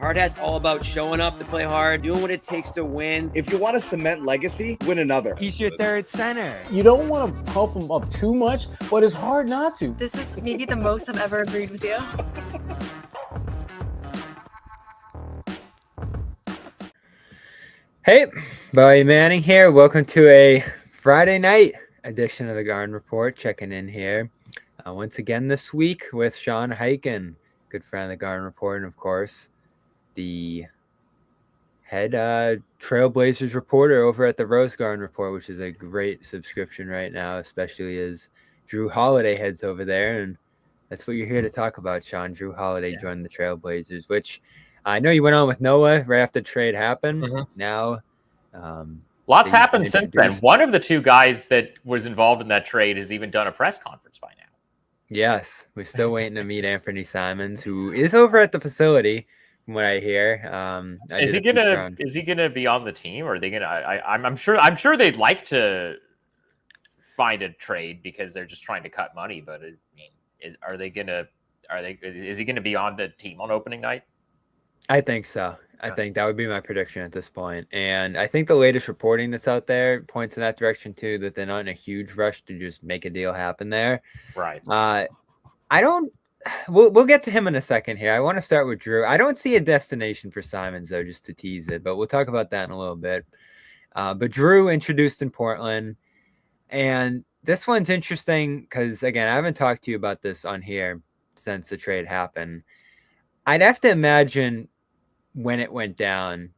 Hard Hat's all about showing up to play hard, doing what it takes to win. If you want to cement legacy, win another. He's your third center. You don't want to puff him up too much, but it's hard not to. This is maybe the most I've ever agreed with you. Hey, Bowie Manning here. Welcome to a Friday night edition of the Garden Report. Checking in here once again this week with Sean Highkin, good friend of the Garden Report, and of course the head Trailblazers reporter over at the Rose Garden Report, which is a great subscription right now, especially as Jrue Holiday heads over there. And that's what you're here to talk about, Sean. Jrue Holiday joined the Trailblazers, which I know you went on with Noah right after the trade happened. Mm-hmm. Now, lots happened since then. One of the two guys that was involved in that trade has even done a press conference by now. Yes, we're still waiting to meet Anfernee Simons, who is over at the facility, from what I hear. Is he gonna be on the team, or are they gonna? I'm sure they'd like to find a trade because they're just trying to cut money. But I mean, is he gonna be on the team on opening night? I think so. I think that would be my prediction at this point. And I think the latest reporting that's out there points in that direction too, that they're not in a huge rush to just make a deal happen there. Right. We'll get to him in a second here. I want to start with Jrue. I don't see a destination for Simons though, just to tease it, but we'll talk about that in a little bit. But Jrue introduced in Portland, and this one's interesting because, again, I haven't talked to you about this on here since the trade happened. I'd have to imagine when it went down,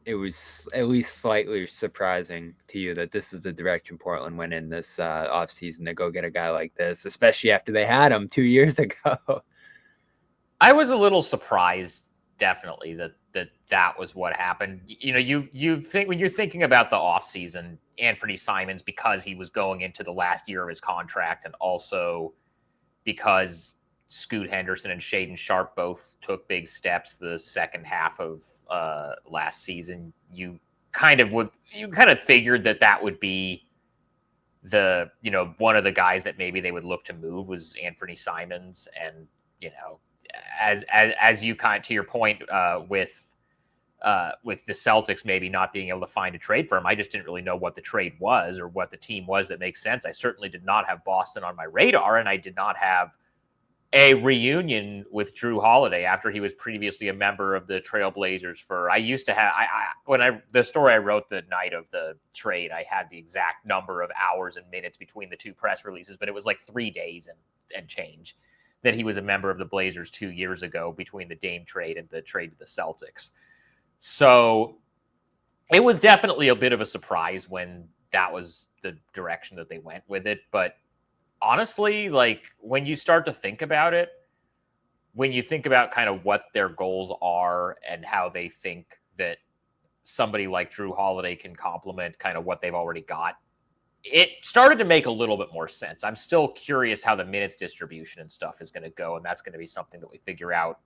it was at least slightly surprising to you that this is the direction Portland went in this offseason to go get a guy like this, especially after they had him 2 years ago. I was a little surprised, definitely, that was what happened. You know, you think when you're thinking about the offseason, Anfernee Simons, because he was going into the last year of his contract, and also because Scoot Henderson and Shaedon Sharpe both took big steps the second half of last season. You kind of figured that would be one of the guys that maybe they would look to move was Anfernee Simons. And as you kind of, to your point with the Celtics maybe not being able to find a trade for him, I just didn't really know what the trade was or what the team was that makes sense. I certainly did not have Boston on my radar, and I did not have a reunion with Jrue Holiday after he was previously a member of the Trailblazers. The story I wrote the night of the trade, I had the exact number of hours and minutes between the two press releases, but it was like 3 days and change that he was a member of the Blazers 2 years ago between the Dame trade and the trade to the Celtics. So it was definitely a bit of a surprise when that was the direction that they went with it. But honestly, like, when you start to think about it, when you think about kind of what their goals are and how they think that somebody like Jrue Holiday can complement kind of what they've already got, it started to make a little bit more sense. I'm still curious how the minutes distribution and stuff is going to go, and that's going to be something that we figure out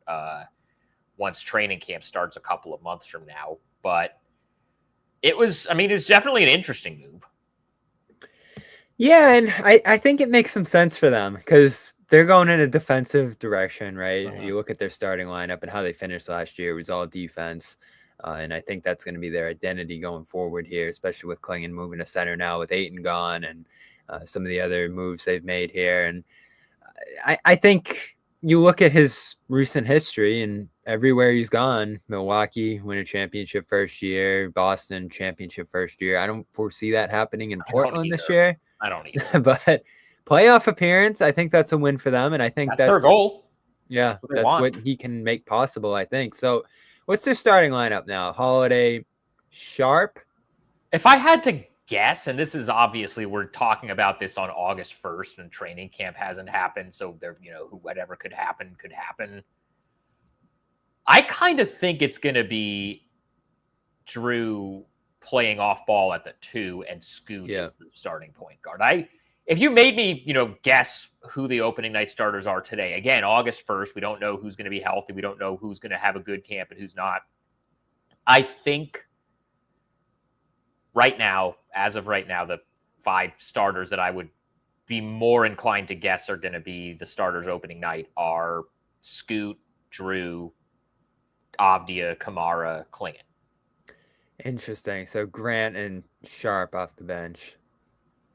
once training camp starts a couple of months from now. But it's definitely an interesting move. Yeah, and I think it makes some sense for them because they're going in a defensive direction, right? Uh-huh. You look at their starting lineup and how they finished last year. It was all defense, and I think that's going to be their identity going forward here, especially with Klingon moving to center now with Ayton gone and some of the other moves they've made here. And I think you look at his recent history, and everywhere he's gone, Milwaukee win a championship first year, Boston championship first year. I don't foresee that happening in Portland this year. I don't either. But playoff appearance, I think that's a win for them. And I think that's their goal. Yeah, that's what he can make possible, I think. So what's their starting lineup now? Holiday, Sharpe? If I had to guess, and this is obviously, we're talking about this on August 1st and training camp hasn't happened. So there, whatever could happen. I kind of think it's going to be Jrue playing off ball at the 2 and Scoot as the starting point guard. If you made me, guess who the opening night starters are today, again, August 1st, we don't know who's going to be healthy. We don't know who's going to have a good camp and who's not. I think as of right now, the 5 starters that I would be more inclined to guess are going to be the starters opening night are Scoot, Jrue, Avdia, Kamara, Klingon. Interesting. So Grant and Sharp off the bench.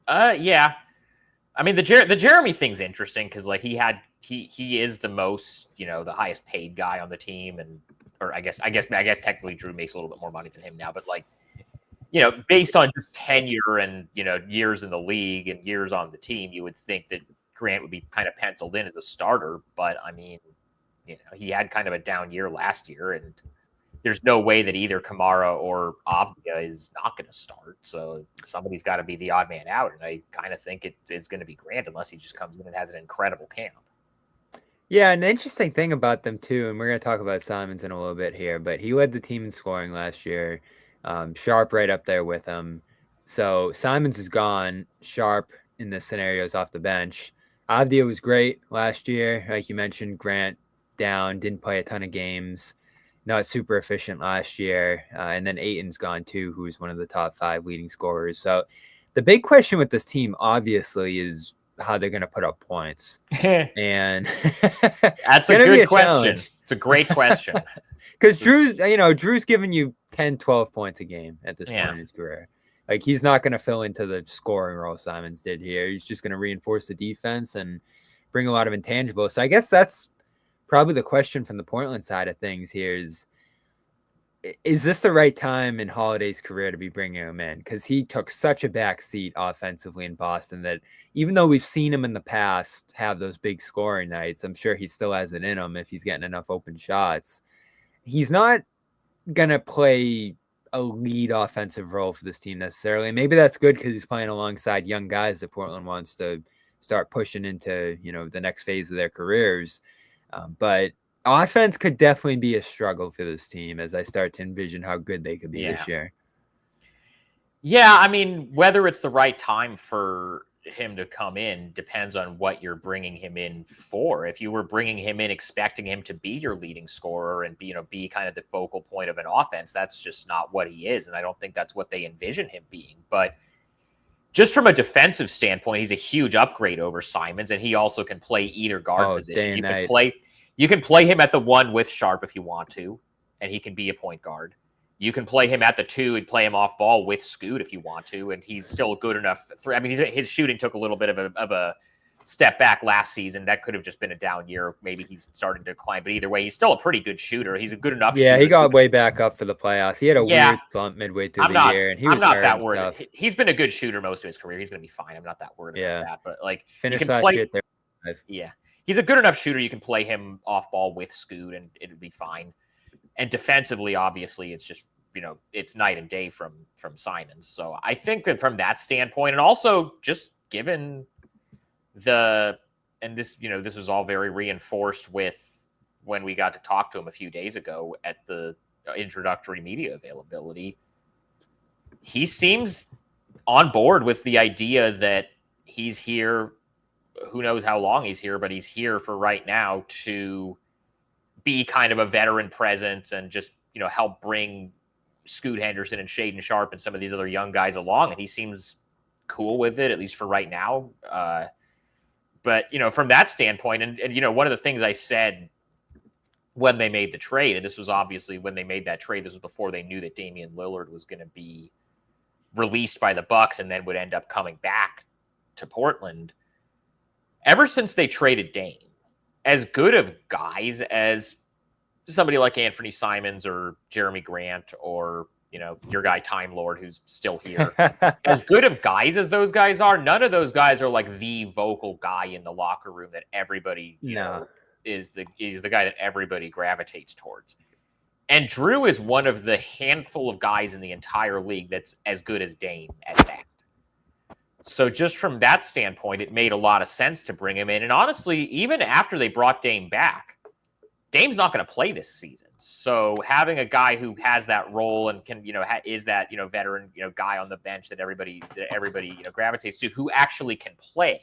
Yeah. I mean, the Jeremy thing's interesting because like he is the most, the highest paid guy on the team, and or I guess technically Jrue makes a little bit more money than him now, but like, based on just tenure and years in the league and years on the team, you would think that Grant would be kind of penciled in as a starter. But I mean, he had kind of a down year last year, and there's no way that either Kamara or Avdia is not going to start. So somebody's got to be the odd man out. And I kind of think it's going to be Grant unless he just comes in and has an incredible camp. Yeah, an interesting thing about them too, and we're going to talk about Simons in a little bit here, but he led the team in scoring last year. Sharp right up there with him. So Simons is gone. Sharp in this scenario is off the bench. Avdia was great last year. Like you mentioned, Grant down, didn't play a ton of games. Not super efficient last year. And then Ayton's gone too, who's one of the top 5 leading scorers. So the big question with this team, obviously, is how they're going to put up points. And that's a good question. It's a great question. Because Drew's giving you 10, 12 points a game at this point in his career. Like, he's not going to fill into the scoring role Simons did here. He's just going to reinforce the defense and bring a lot of intangibles. So I guess that's probably the question from the Portland side of things here is this the right time in Holiday's career to be bringing him in? Because he took such a back seat offensively in Boston that even though we've seen him in the past have those big scoring nights, I'm sure he still has it in him if he's getting enough open shots. He's not going to play a lead offensive role for this team necessarily. Maybe that's good because he's playing alongside young guys that Portland wants to start pushing into, the next phase of their careers. But offense could definitely be a struggle for this team as I start to envision how good they could be this year. Yeah, I mean, whether it's the right time for him to come in depends on what you're bringing him in for. If you were bringing him in expecting him to be your leading scorer and be kind of the focal point of an offense, that's just not what he is, and I don't think that's what they envision him being. But just from a defensive standpoint, he's a huge upgrade over Simons, and he also can play either guard position. You can play him at the 1 with Sharp if you want to, and he can be a point guard. You can play him at the 2 and play him off ball with Scoot if you want to, and he's still good enough. I mean, his shooting took a little bit of a step back last season. That could have just been a down year. Maybe he's starting to decline, but either way, he's still a pretty good shooter. He's a good enough shooter. Yeah, he got way back up for the playoffs. He had a weird slump midway through the year, and he was I'm not that worried. Stuff. He's been a good shooter most of his career. He's going to be fine. I'm not that worried about that. But like, finished last year at 35. Yeah. He's a good enough shooter. You can play him off ball with Scoot and it'll be fine. And defensively, obviously, it's just, it's night and day from Simons. So I think that from that standpoint, and also just given this was all very reinforced with when we got to talk to him a few days ago at the introductory media availability, he seems on board with the idea that he's here. Who knows how long he's here, but he's here for right now to be kind of a veteran presence and just, help bring Scoot Henderson and Shaedon Sharp and some of these other young guys along. And he seems cool with it, at least for right now. But, from that standpoint, and one of the things I said when they made the trade, and this was obviously when they made that trade, this was before they knew that Damian Lillard was going to be released by the Bucks and then would end up coming back to Portland. Ever since they traded Dame, as good of guys as somebody like Anfernee Simons or Jeremy Grant or, your guy Time Lord, who's still here, as good of guys as those guys are, none of those guys are like the vocal guy in the locker room that everybody, is the guy that everybody gravitates towards. And Jrue is one of the handful of guys in the entire league that's as good as Dame at that. So just from that standpoint, it made a lot of sense to bring him in. And honestly, even after they brought Dame back, Dame's not going to play this season. So having a guy who has that role and can, is that, veteran, guy on the bench that everybody, gravitates to, who actually can play,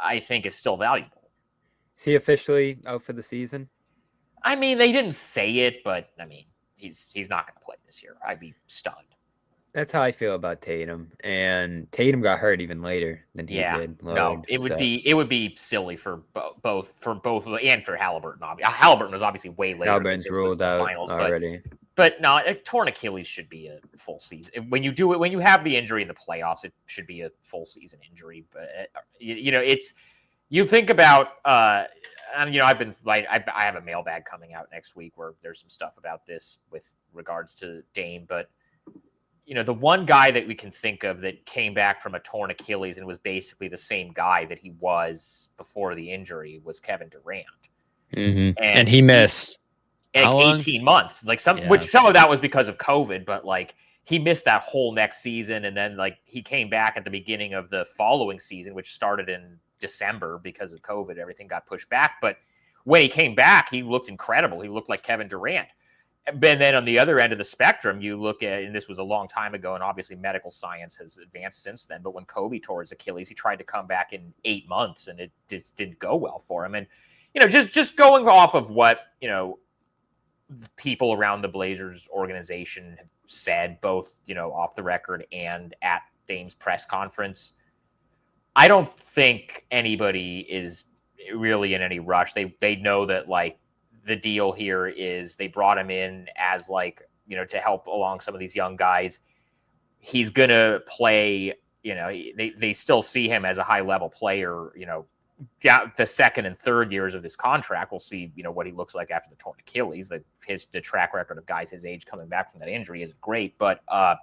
I think is still valuable. Is he officially out for the season? I mean, they didn't say it, but I mean, he's not going to play this year. I'd be stunned. That's how I feel about Tatum. And Tatum got hurt even later than he Yeah, did. no, Lillard, it would so. be silly for both and for Halliburton. Obviously, Halliburton was obviously way later. Halliburton's This was ruled the out finals, already. but no, a torn Achilles should be a full season. When you do it, when you have the injury in the playoffs, it should be a full season injury. But it's you think about and I've been like I have a mailbag coming out next week where there's some stuff about this with regards to Dame, but the one guy that we can think of that came back from a torn Achilles and was basically the same guy that he was before the injury was Kevin Durant. And he missed how long? 18 months, like which some of that was because of COVID, but like he missed that whole next season. And then like he came back at the beginning of the following season, which started in December because of COVID, everything got pushed back. But when he came back, he looked incredible. He looked like Kevin Durant. And then on the other end of the spectrum, you look at, and this was a long time ago, and obviously medical science has advanced since then. But when Kobe tore his Achilles, he tried to come back in 8 months, and it didn't go well for him. And just going off of what people around the Blazers organization have said, both off the record and at Dame's press conference, I don't think anybody is really in any rush. They know that like the deal here is they brought him in as like, to help along some of these young guys. He's going to play, they still see him as a high level player, the second and third years of this contract. We'll see, what he looks like after the torn Achilles. The track record of guys his age coming back from that injury is great. But I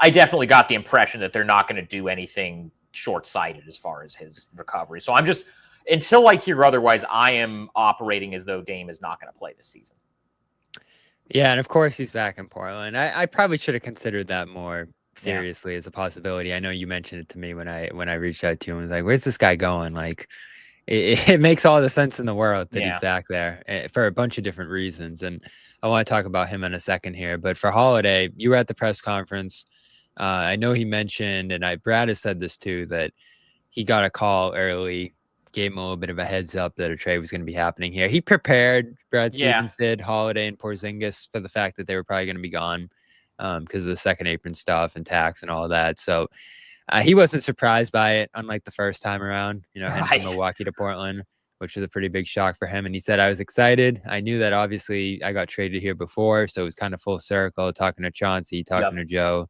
definitely got the impression that they're not going to do anything short-sighted as far as his recovery. So I'm just, until I hear otherwise, I am operating as though Dame is not going to play this season. Yeah, and of course he's back in Portland. I probably should have considered that more seriously as a possibility. I know you mentioned it to me when I reached out to you and was like, "Where's this guy going?" Like, it makes all the sense in the world that he's back there for a bunch of different reasons. And I want to talk about him in a second here. But for Holiday, you were at the press conference. I know he mentioned, and Brad has said this too, that he got a call early. Gave him a little bit of a heads up that a trade was going to be happening here. He prepared, Brad Stevens did, Holiday and Porzingis, for the fact that they were probably going to be gone because of the second apron stuff and tax and all that. So he wasn't surprised by it, unlike the first time around, heading from Milwaukee to Portland, which was a pretty big shock for him. And he said, I was excited. I knew that obviously I got traded here before, so it was kind of full circle, talking to Chauncey, talking to Joe.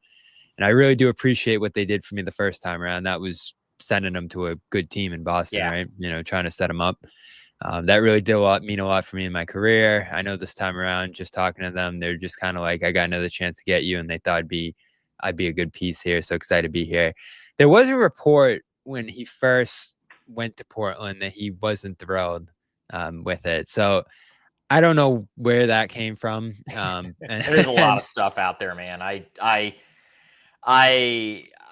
And I really do appreciate what they did for me the first time around. That was sending them to a good team in Boston, right? Trying to set them up. That really did mean a lot for me in my career. I know this time around, just talking to them, they're just kind of like, I got another chance to get you. And they thought I'd be a good piece here. So excited to be here. There was a report when he first went to Portland that he wasn't thrilled with it. So I don't know where that came from. There's a lot of stuff out there, man.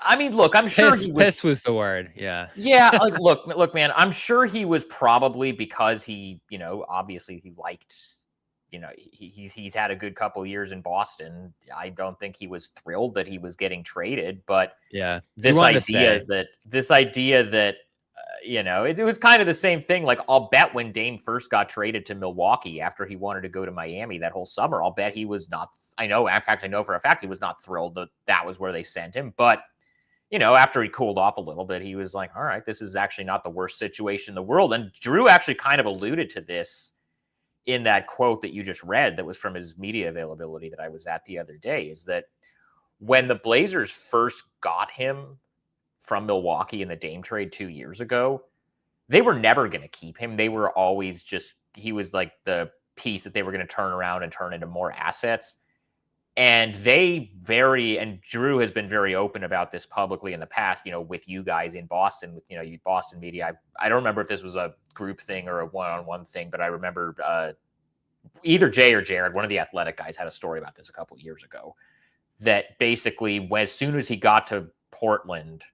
I mean, look, I'm sure piss was the word. Yeah. Yeah. Like, look, man, I'm sure he was probably because he, obviously he liked, he's had a good couple of years in Boston. I don't think he was thrilled that he was getting traded, but this idea that, it was kind of the same thing. Like, I'll bet when Dame first got traded to Milwaukee after he wanted to go to Miami that whole summer, I'll bet he was not. I know for a fact he was not thrilled that was where they sent him. But, after he cooled off a little bit, he was like, all right, this is actually not the worst situation in the world. And Jrue actually kind of alluded to this in that quote that you just read that was from his media availability that I was at the other day, is that when the Blazers first got him from Milwaukee in the Dame trade 2 years ago, they were never going to keep him. They were always he was like the piece that they were going to turn around and turn into more assets. And Jrue has been very open about this publicly in the past, with you guys in Boston, with, you Boston media. I don't remember if this was a group thing or a one-on-one thing, but I remember either Jay or Jared, one of the Athletic guys, had a story about this a couple of years ago, that basically as soon as he got to Portland,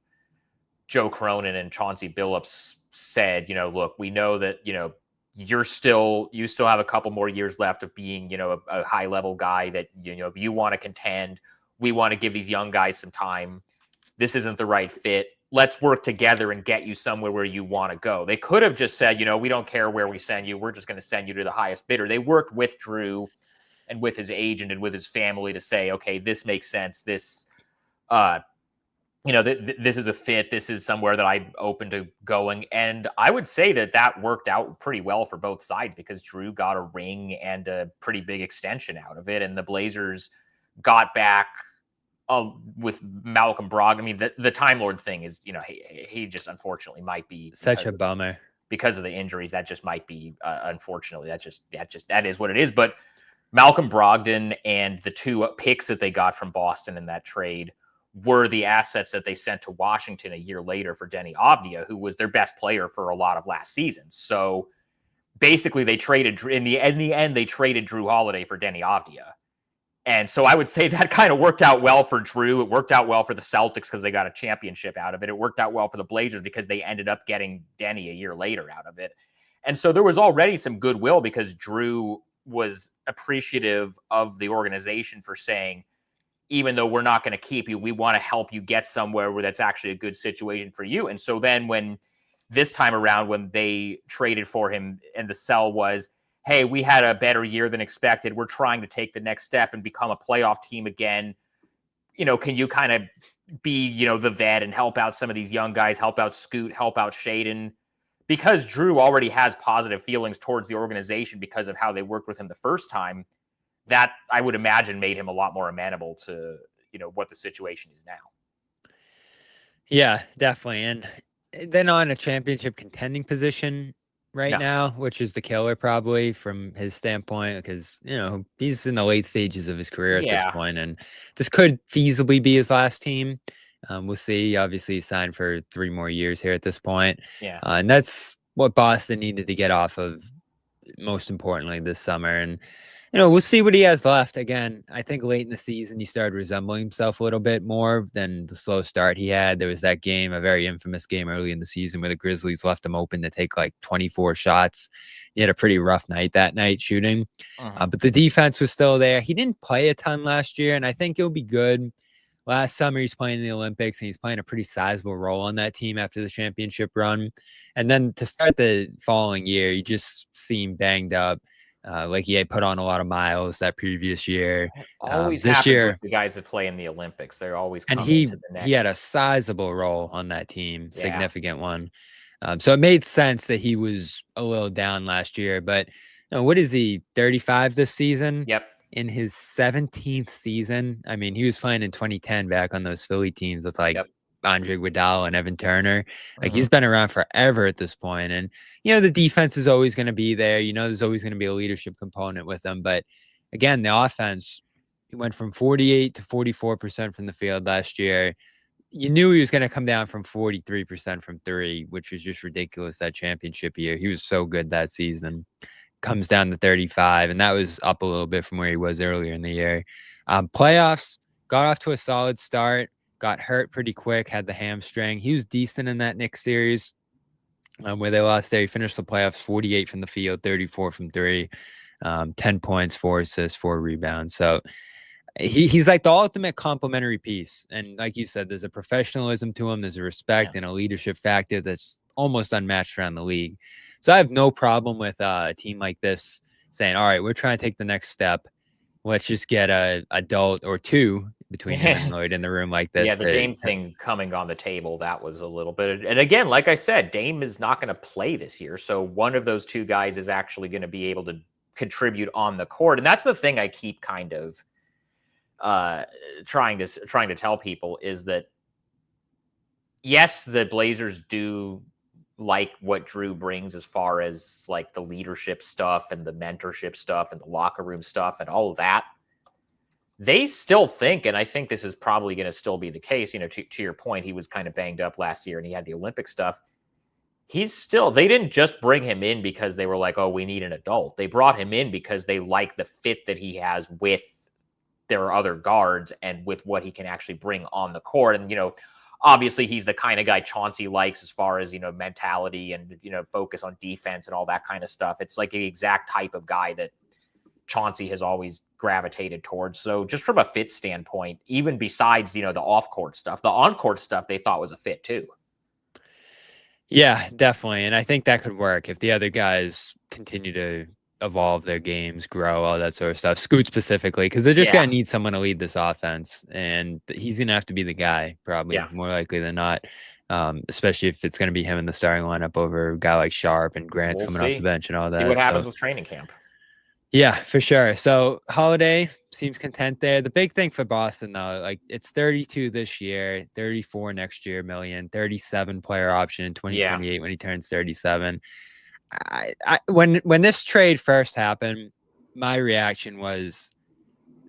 Joe Cronin and Chauncey Billups said, look, we know that, you still have a couple more years left of being, a high level guy that, you want to contend. We want to give these young guys some time. This isn't the right fit. Let's work together and get you somewhere where you want to go. They could have just said, we don't care where we send you. We're just going to send you to the highest bidder. They worked with Jrue and with his agent and with his family to say, okay, this makes sense. This, this is a fit. This is somewhere that I'm open to going. And I would say that worked out pretty well for both sides because Jrue got a ring and a pretty big extension out of it. And the Blazers got back with Malcolm Brogdon. I mean, the Time Lord thing is, he just unfortunately might be such a bummer because of the injuries. That just might be, unfortunately, that is what it is. But Malcolm Brogdon and the 2 picks that they got from Boston in that trade were the assets that they sent to Washington a year later for Denny Avdia, who was their best player for a lot of last season. So basically they traded in the end, they traded Jrue Holiday for Denny Avdia. And so I would say that kind of worked out well for Jrue. It worked out well for the Celtics because they got a championship out of it. It worked out well for the Blazers because they ended up getting Denny a year later out of it. And so there was already some goodwill because Jrue was appreciative of the organization for saying, even though we're not going to keep you, we want to help you get somewhere where that's actually a good situation for you. And so then when this time around, when they traded for him and the sell was, hey, we had a better year than expected. We're trying to take the next step and become a playoff team again. Can you kind of be, the vet and help out some of these young guys, help out Scoot, help out Shaden? Because Jrue already has positive feelings towards the organization because of how they worked with him the first time, that I would imagine made him a lot more amenable to, what the situation is now. Yeah, definitely. And then on a championship contending position now, which is the killer probably from his standpoint, because, he's in the late stages of his career at this point, and this could feasibly be his last team. We'll see. Obviously, he signed for 3 more years here at this point. Yeah. And that's what Boston needed to get off of, most importantly, this summer. And, we'll see what he has left. Again, I think late in the season, he started resembling himself a little bit more than the slow start he had. There was that game, a very infamous game early in the season where the Grizzlies left him open to take like 24 shots. He had a pretty rough night that night shooting. But the defense was still there. He didn't play a ton last year, and I think he'll be good. Last summer, he's playing in the Olympics, and he's playing a pretty sizable role on that team after the championship run. And then to start the following year, he just seemed banged up. Like he had put on a lot of miles that previous year. Always this happens year, with the guys that play in the Olympics. They're always and coming to the next. he had a sizable role on that team, significant one. So it made sense that he was a little down last year. But what is he, 35 this season? Yep. In his 17th season. I mean, he was playing in 2010 back on those Philly teams with Andre Iguodala and Evan Turner. Like he's been around forever at this point. And, the defense is always going to be there. There's always going to be a leadership component with them. But again, the offense, he went from 48 to 44% from the field last year. You knew he was going to come down from 43% from 3, which was just ridiculous that championship year. He was so good that season. Comes down to 35, and that was up a little bit from where he was earlier in the year. Playoffs, got off to a solid start, got hurt pretty quick, had the hamstring. He was decent in that Knicks series where they lost there. He finished the playoffs 48 from the field, 34 from 3, 10 points, 4 assists, 4 rebounds. So he's like the ultimate complementary piece. And like you said, there's a professionalism to him. There's a respect and a leadership factor that's almost unmatched around the league. So I have no problem with a team like this saying, all right, we're trying to take the next step. Let's just get a adult or 2 between him and Lloyd in the room like this. Yeah, the Dame thing coming on the table, that was a little bit. And again, like I said, Dame is not going to play this year. So one of those 2 guys is actually going to be able to contribute on the court. And that's the thing I keep kind of trying to tell people is that, yes, the Blazers do like what Jrue brings as far as like the leadership stuff and the mentorship stuff and the locker room stuff and all of that. They still think, and I think this is probably going to still be the case, to your point, he was kind of banged up last year and he had the Olympic stuff. They didn't just bring him in because they were like, oh, we need an adult. They brought him in because they like the fit that he has with their other guards and with what he can actually bring on the court. And, obviously he's the kind of guy Chauncey likes as far as, mentality and, focus on defense and all that kind of stuff. It's like the exact type of guy that Chauncey has always gravitated towards. So just from a fit standpoint, even besides, the off-court stuff, the on-court stuff they thought was a fit too. Yeah, definitely. And I think that could work if the other guys continue to evolve their games, grow, all that sort of stuff. Scoot specifically, because they're just Yeah. gonna need someone to lead this offense, and he's gonna have to be the guy, probably more likely than not. Especially if it's gonna be him in the starting lineup over a guy like Sharp and Grant's We'll coming see. off the bench and all that. See what happens So, with training camp. yeah, for sure. So Holiday seems content there. The big thing for Boston, though, like it's 32 this year, 34 next year, million, 37 player option in 2028 when he turns 37. When this trade first happened, my reaction was,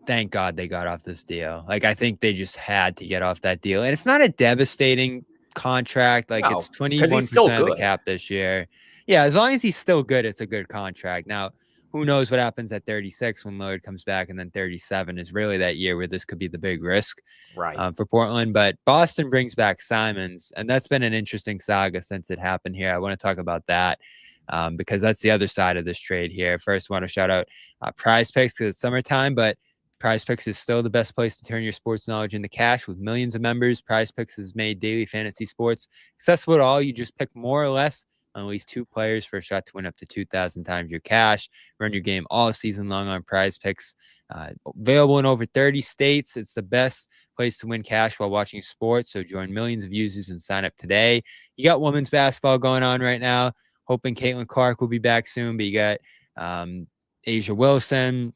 thank God they got off this deal. Like, I think they just had to get off that deal. And it's not a devastating contract. Like, No, it's 'cause he's still 21% of the good. cap this year. Yeah, as long as he's still good, it's a good contract. Now, who knows what happens at 36 when Lillard comes back, and then 37 is really that year where this could be the big risk for Portland. But Boston brings back Simons, and that's been an interesting saga since it happened here. I want to talk about that. Because that's the other side of this trade here. First, I want to shout out Prize Picks because it's summertime, but Prize Picks is still the best place to turn your sports knowledge into cash with millions of members. Prize Picks has made daily fantasy sports accessible to all. You just pick more or less on at least 2 players for a shot to win up to 2,000 times your cash. Run your game all season long on Prize Picks. Available in over 30 states. It's the best place to win cash while watching sports. So join millions of users and sign up today. You got women's basketball going on right now. Hoping Caitlin Clark will be back soon, but you got Asia Wilson,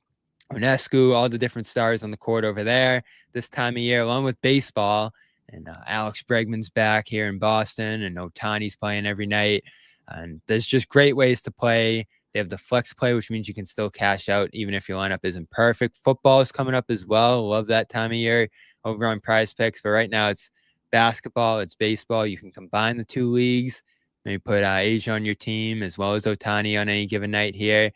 Onescu, all the different stars on the court over there this time of year, along with baseball. And Alex Bregman's back here in Boston, and Ohtani's playing every night. And there's just great ways to play. They have the flex play, which means you can still cash out even if your lineup isn't perfect. Football is coming up as well. Love that time of year over on Prize Picks. But right now it's basketball, it's baseball. You can combine the 2 leagues. Maybe put Asia on your team as well as Ohtani on any given night here.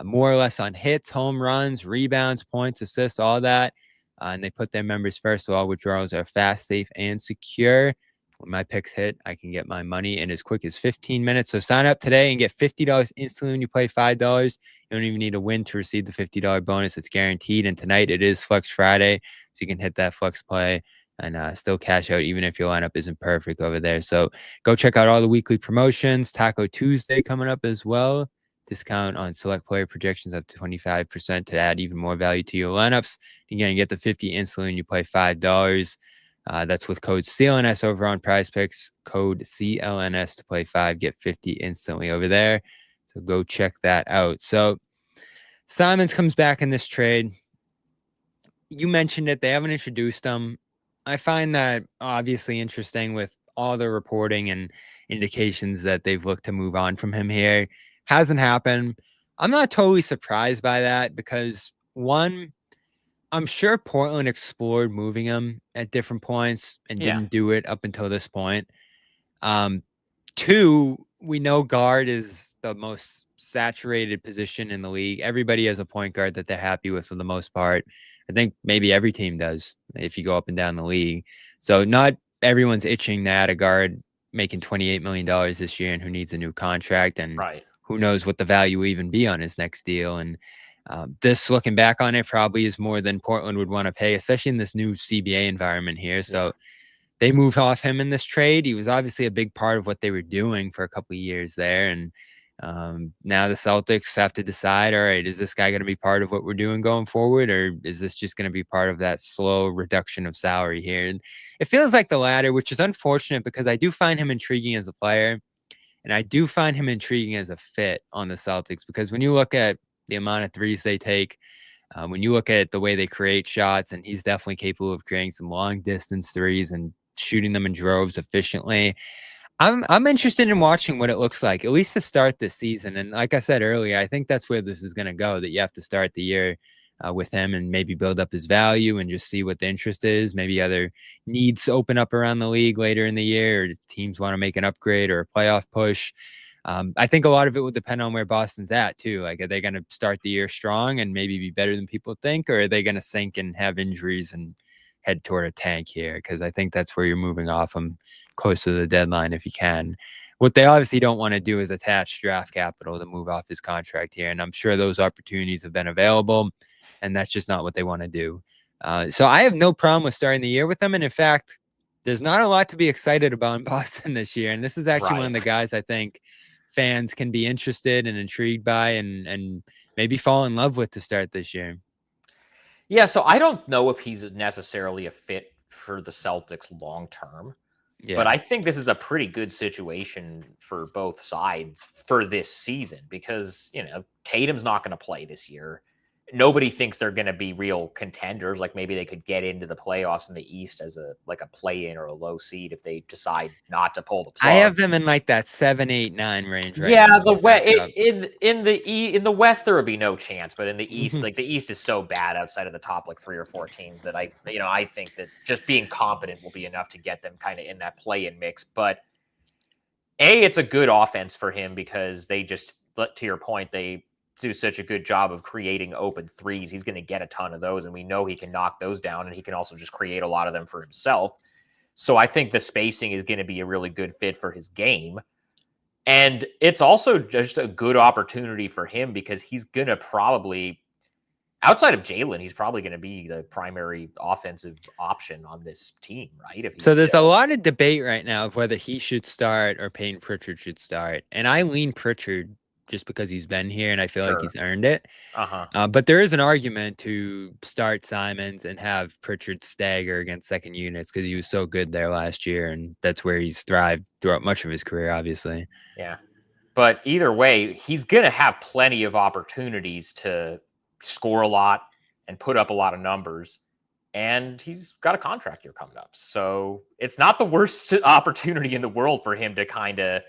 More or less on hits, home runs, rebounds, points, assists, all that. And they put their members first, so all withdrawals are fast, safe, and secure. When my picks hit, I can get my money in as quick as 15 minutes. So sign up today and get $50 instantly when you play $5. You don't even need a win to receive the $50 bonus. It's guaranteed. And tonight it is Flex Friday, so you can hit that flex play and still cash out even if your lineup isn't perfect over there. So go check out all the weekly promotions. Taco Tuesday coming up as well. Discount on select player projections up to 25% to add even more value to your lineups. You're going to get the 50 instantly when you play $5. That's with code CLNS over on Prize Picks. Code CLNS to play 5. Get 50 instantly over there. So go check that out. So Simons comes back in this trade. You mentioned it. They haven't introduced him. I find that obviously interesting with all the reporting and indications that they've looked to move on from him here. Hasn't happened. I'm not totally surprised by that because, one, I'm sure Portland explored moving him at different points and didn't do it up until this point. 2, we know guard is the most saturated position in the league. Everybody has a point guard that they're happy with for the most part. I think maybe every team does if you go up and down the league. So not everyone's itching to add a guard making $28 million this year and who needs a new contract. And who knows what the value will even be on his next deal. And this, looking back on it, probably is more than Portland would want to pay, especially in this new CBA environment here. So they moved off him in this trade. He was obviously a big part of what they were doing for a couple of years there. And now the Celtics have to decide, all right, is this guy going to be part of what we're doing going forward, or is this just going to be part of that slow reduction of salary here? And it feels like the latter, which is unfortunate because I do find him intriguing as a player, and I do find him intriguing as a fit on the Celtics, because when you look at the amount of threes they take, when you look at the way they create shots, and he's definitely capable of creating some long distance threes and shooting them in droves efficiently. I'm interested in watching what it looks like, at least to start this season. And like I said earlier, I think that's where this is going to go, that you have to start the year with him and maybe build up his value and just see what the interest is. Maybe other needs open up around the league later in the year, or teams want to make an upgrade or a playoff push. I think a lot of it will depend on where Boston's at too. Like, are they going to start the year strong and maybe be better than people think, or are they going to sink and have injuries and head toward a tank here? Because I think that's where you're moving off them close to the deadline if you can. What they obviously don't want to do is attach draft capital to move off his contract here. And I'm sure those opportunities have been available, and that's just not what they want to do. So I have no problem with starting the year with them. And in fact, there's not a lot to be excited about in Boston this year. And this is actually one of the guys I think fans can be interested and intrigued by and maybe fall in love with to start this year. Yeah, so I don't know if he's necessarily a fit for the Celtics long term. Yeah. But I think this is a pretty good situation for both sides for this season because, Tatum's not going to play this year. Nobody thinks they're going to be real contenders. Like maybe they could get into the playoffs in the East as a play-in or a low seed if they decide not to pull the plug. I have them in like that 7, 8, 9 range. Right Yeah, now, in the West there would be no chance, but in the East, like the East is so bad outside of the top 3 or 4 teams that I think that just being competent will be enough to get them kind of in that play-in mix. But it's a good offense for him because they just, to your point, they do such a good job of creating open threes. He's going to get a ton of those, and we know he can knock those down, and he can also just create a lot of them for himself. So I think the spacing is going to be a really good fit for his game. And it's also just a good opportunity for him because he's going to probably, outside of Jalen, he's probably going to be the primary offensive option on this team, right? So there's a lot of debate right now of whether he should start or Peyton Pritchard should start. And I lean Pritchard just because he's been here and I feel like he's earned it. But there is an argument to start Simons and have Pritchard stagger against second units because he was so good there last year, and that's where he's thrived throughout much of his career, obviously. Yeah. But either way, he's going to have plenty of opportunities to score a lot and put up a lot of numbers. And he's got a contract year coming up. So it's not the worst opportunity in the world for him to kind of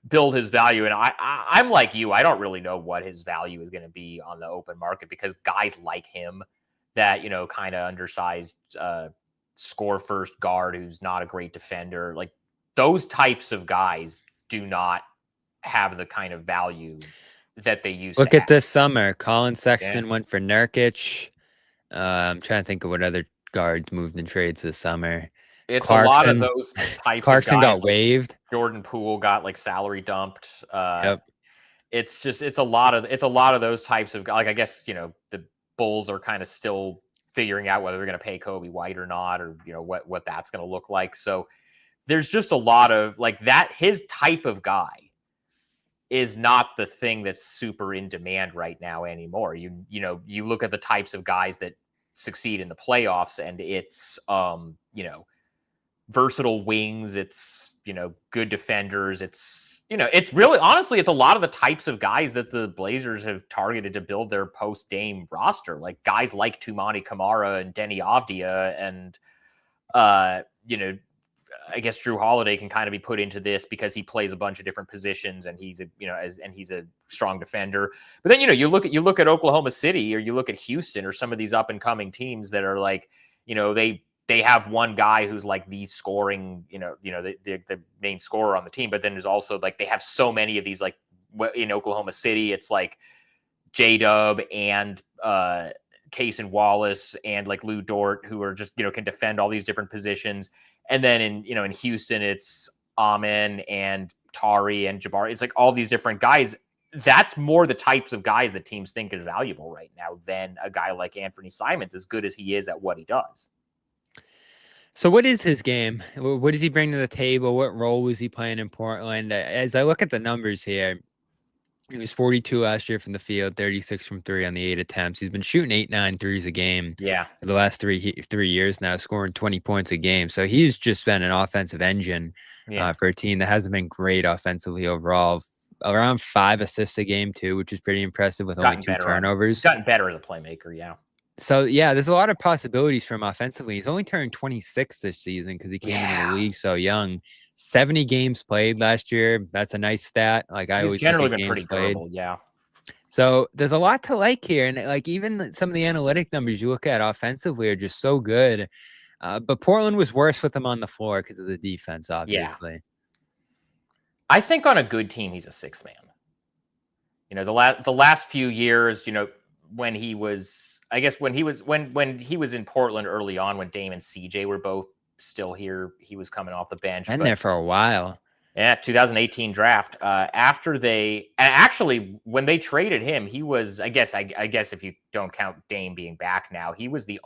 build his value. And I'm like you, I don't really know what his value is going to be on the open market because guys like him that, kind of undersized score first guard who's not a great defender, like those types of guys do not have the kind of value that they used to have. Look at this summer. Colin Sexton went for Nurkic. I'm trying to think of what other guards moved in trades this summer. It's Clarkson, a lot of those types Clarkson of guys. Got waived. Jordan Poole got salary dumped. Yep. It's a lot of those types of, I guess, the Bulls are kind of still figuring out whether they're going to pay Kobe White or not, or, what that's going to look like. So there's just a lot of that. His type of guy is not the thing that's super in demand right now anymore. You look at the types of guys that succeed in the playoffs, and it's, versatile wings. It's, good defenders. It's, it's really, honestly, it's a lot of the types of guys that the Blazers have targeted to build their post-Dame roster. Like guys like Toumani Camara and Denny Avdia and, I guess Jrue Holiday can kind of be put into this because he plays a bunch of different positions and he's he's a strong defender. But then, you look at Oklahoma City or you look at Houston or some of these up and coming teams that are they have one guy who's like the scoring, the main scorer on the team, but then there's also they have so many of these, in Oklahoma City, it's like J-Dub and Case Wallace and Lou Dort, who are just, can defend all these different positions. And then in Houston, it's Amen and Tari and Jabari. It's all these different guys. That's more the types of guys that teams think is valuable right now than a guy like Anfernee Simons, as good as he is at what he does. So what is his game? What does he bring to the table? What role was he playing in Portland? As I look at the numbers here, he was 42 last year from the field, 36 from 3 on the 8 attempts. He's been shooting 8-9 threes a game. Yeah, for the last three years now, scoring 20 points a game. So he's just been an offensive engine for a team that hasn't been great offensively overall. Around 5 assists a game too, which is pretty impressive with only 2 turnovers. He's gotten better as a playmaker, yeah. So yeah, there's a lot of possibilities for him offensively. He's only turned 26 this season because he came into the league so young. 70 games played last year. That's a nice stat. I always generally been pretty durable, yeah. So there's a lot to like here, and even some of the analytic numbers you look at offensively are just so good. But Portland was worse with him on the floor because of the defense, obviously. Yeah. I think on a good team, he's a sixth man. The last few years, when he was. I guess when he was in Portland early on, when Dame and CJ were both still here, he was coming off the bench. Been there for a while. Yeah, 2018 draft. When they traded him, he was, I guess if you don't count Dame being back now, he was the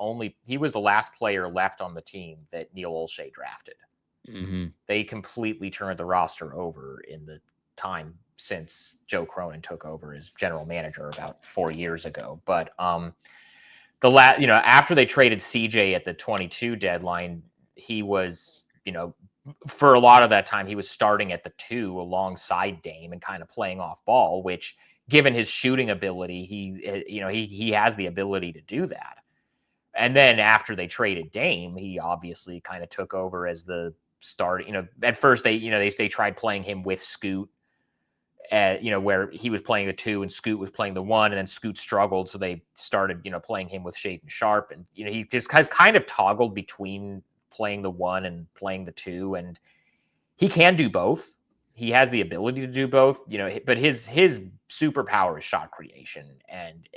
last player left on the team that Neil Olshey drafted. Mm-hmm. They completely turned the roster over in the time since Joe Cronin took over as general manager about 4 years ago. But after they traded CJ at the 22 deadline, he was, for a lot of that time, he was starting at the 2 alongside Dame and kind of playing off ball, which, given his shooting ability, he has the ability to do that. And then after they traded Dame, he obviously kind of took over as the start. At first they tried playing him with Scoot, where he was playing the 2 and Scoot was playing the 1, and then Scoot struggled, so they started playing him with Shaedon Sharpe, and he just has kind of toggled between playing the 1 and playing the 2, and he can do both. He has the ability to do both, but his superpower is shot creation and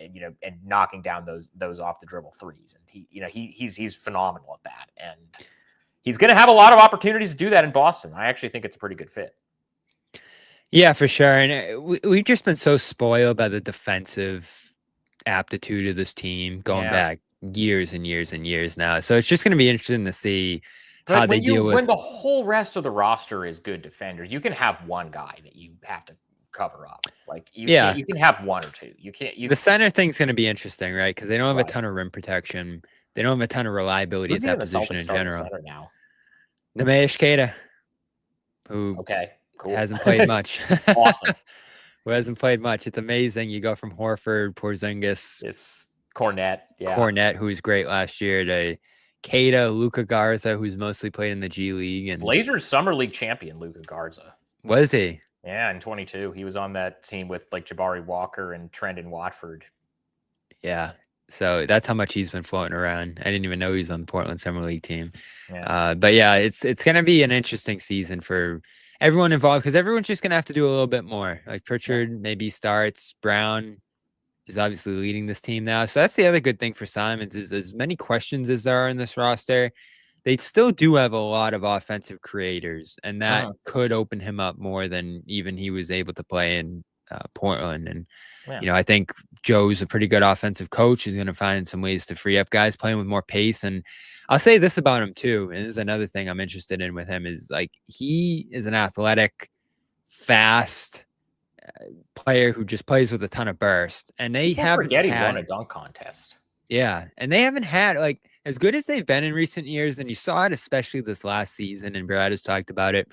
knocking down those off the dribble threes, and he's phenomenal at that, and he's going to have a lot of opportunities to do that in Boston. I actually think it's a pretty good fit. Yeah, for sure. And we've just been so spoiled by the defensive aptitude of this team going back years and years and years now. So it's just going to be interesting to see how they deal with. When the whole rest of the roster is good defenders, you can have one guy that you have to cover up. Like you can have 1 or 2. You can't. The center thing's going to be interesting, right? Because they don't have a ton of rim protection. They don't have a ton of reliability at that position in general. Now, Nemesh Keita, who cool. hasn't played much. Awesome. Who hasn't played much. It's amazing. You go from Horford, Porzingis, it's Cornette, who was great last year, to Keita, Luka Garza, who's mostly played in the G League. And Blazers Summer League champion Luka Garza. Was he? Yeah, in 22. He was on that team with like Jabari Walker and Trendon Watford. Yeah. So that's how much he's been floating around. I didn't even know he was on the Portland Summer League team. Yeah. But yeah, it's going to be an interesting season for everyone involved, because everyone's just going to have to do a little bit more. Like Pritchard maybe starts. Brown is obviously leading this team now. So that's the other good thing for Simons is as many questions as there are in this roster, they still do have a lot of offensive creators, and that could open him up more than even he was able to play in Portland. And, I think Joe's a pretty good offensive coach. He's going to find some ways to free up guys playing with more pace. And I'll say this about him too, and this is another thing I'm interested in with him, is like he is an athletic, fast player who just plays with a ton of burst. And they haven't he won a dunk contest. Yeah, and they haven't had, like, as good as they've been in recent years, and you saw it especially this last season, and Brad has talked about it,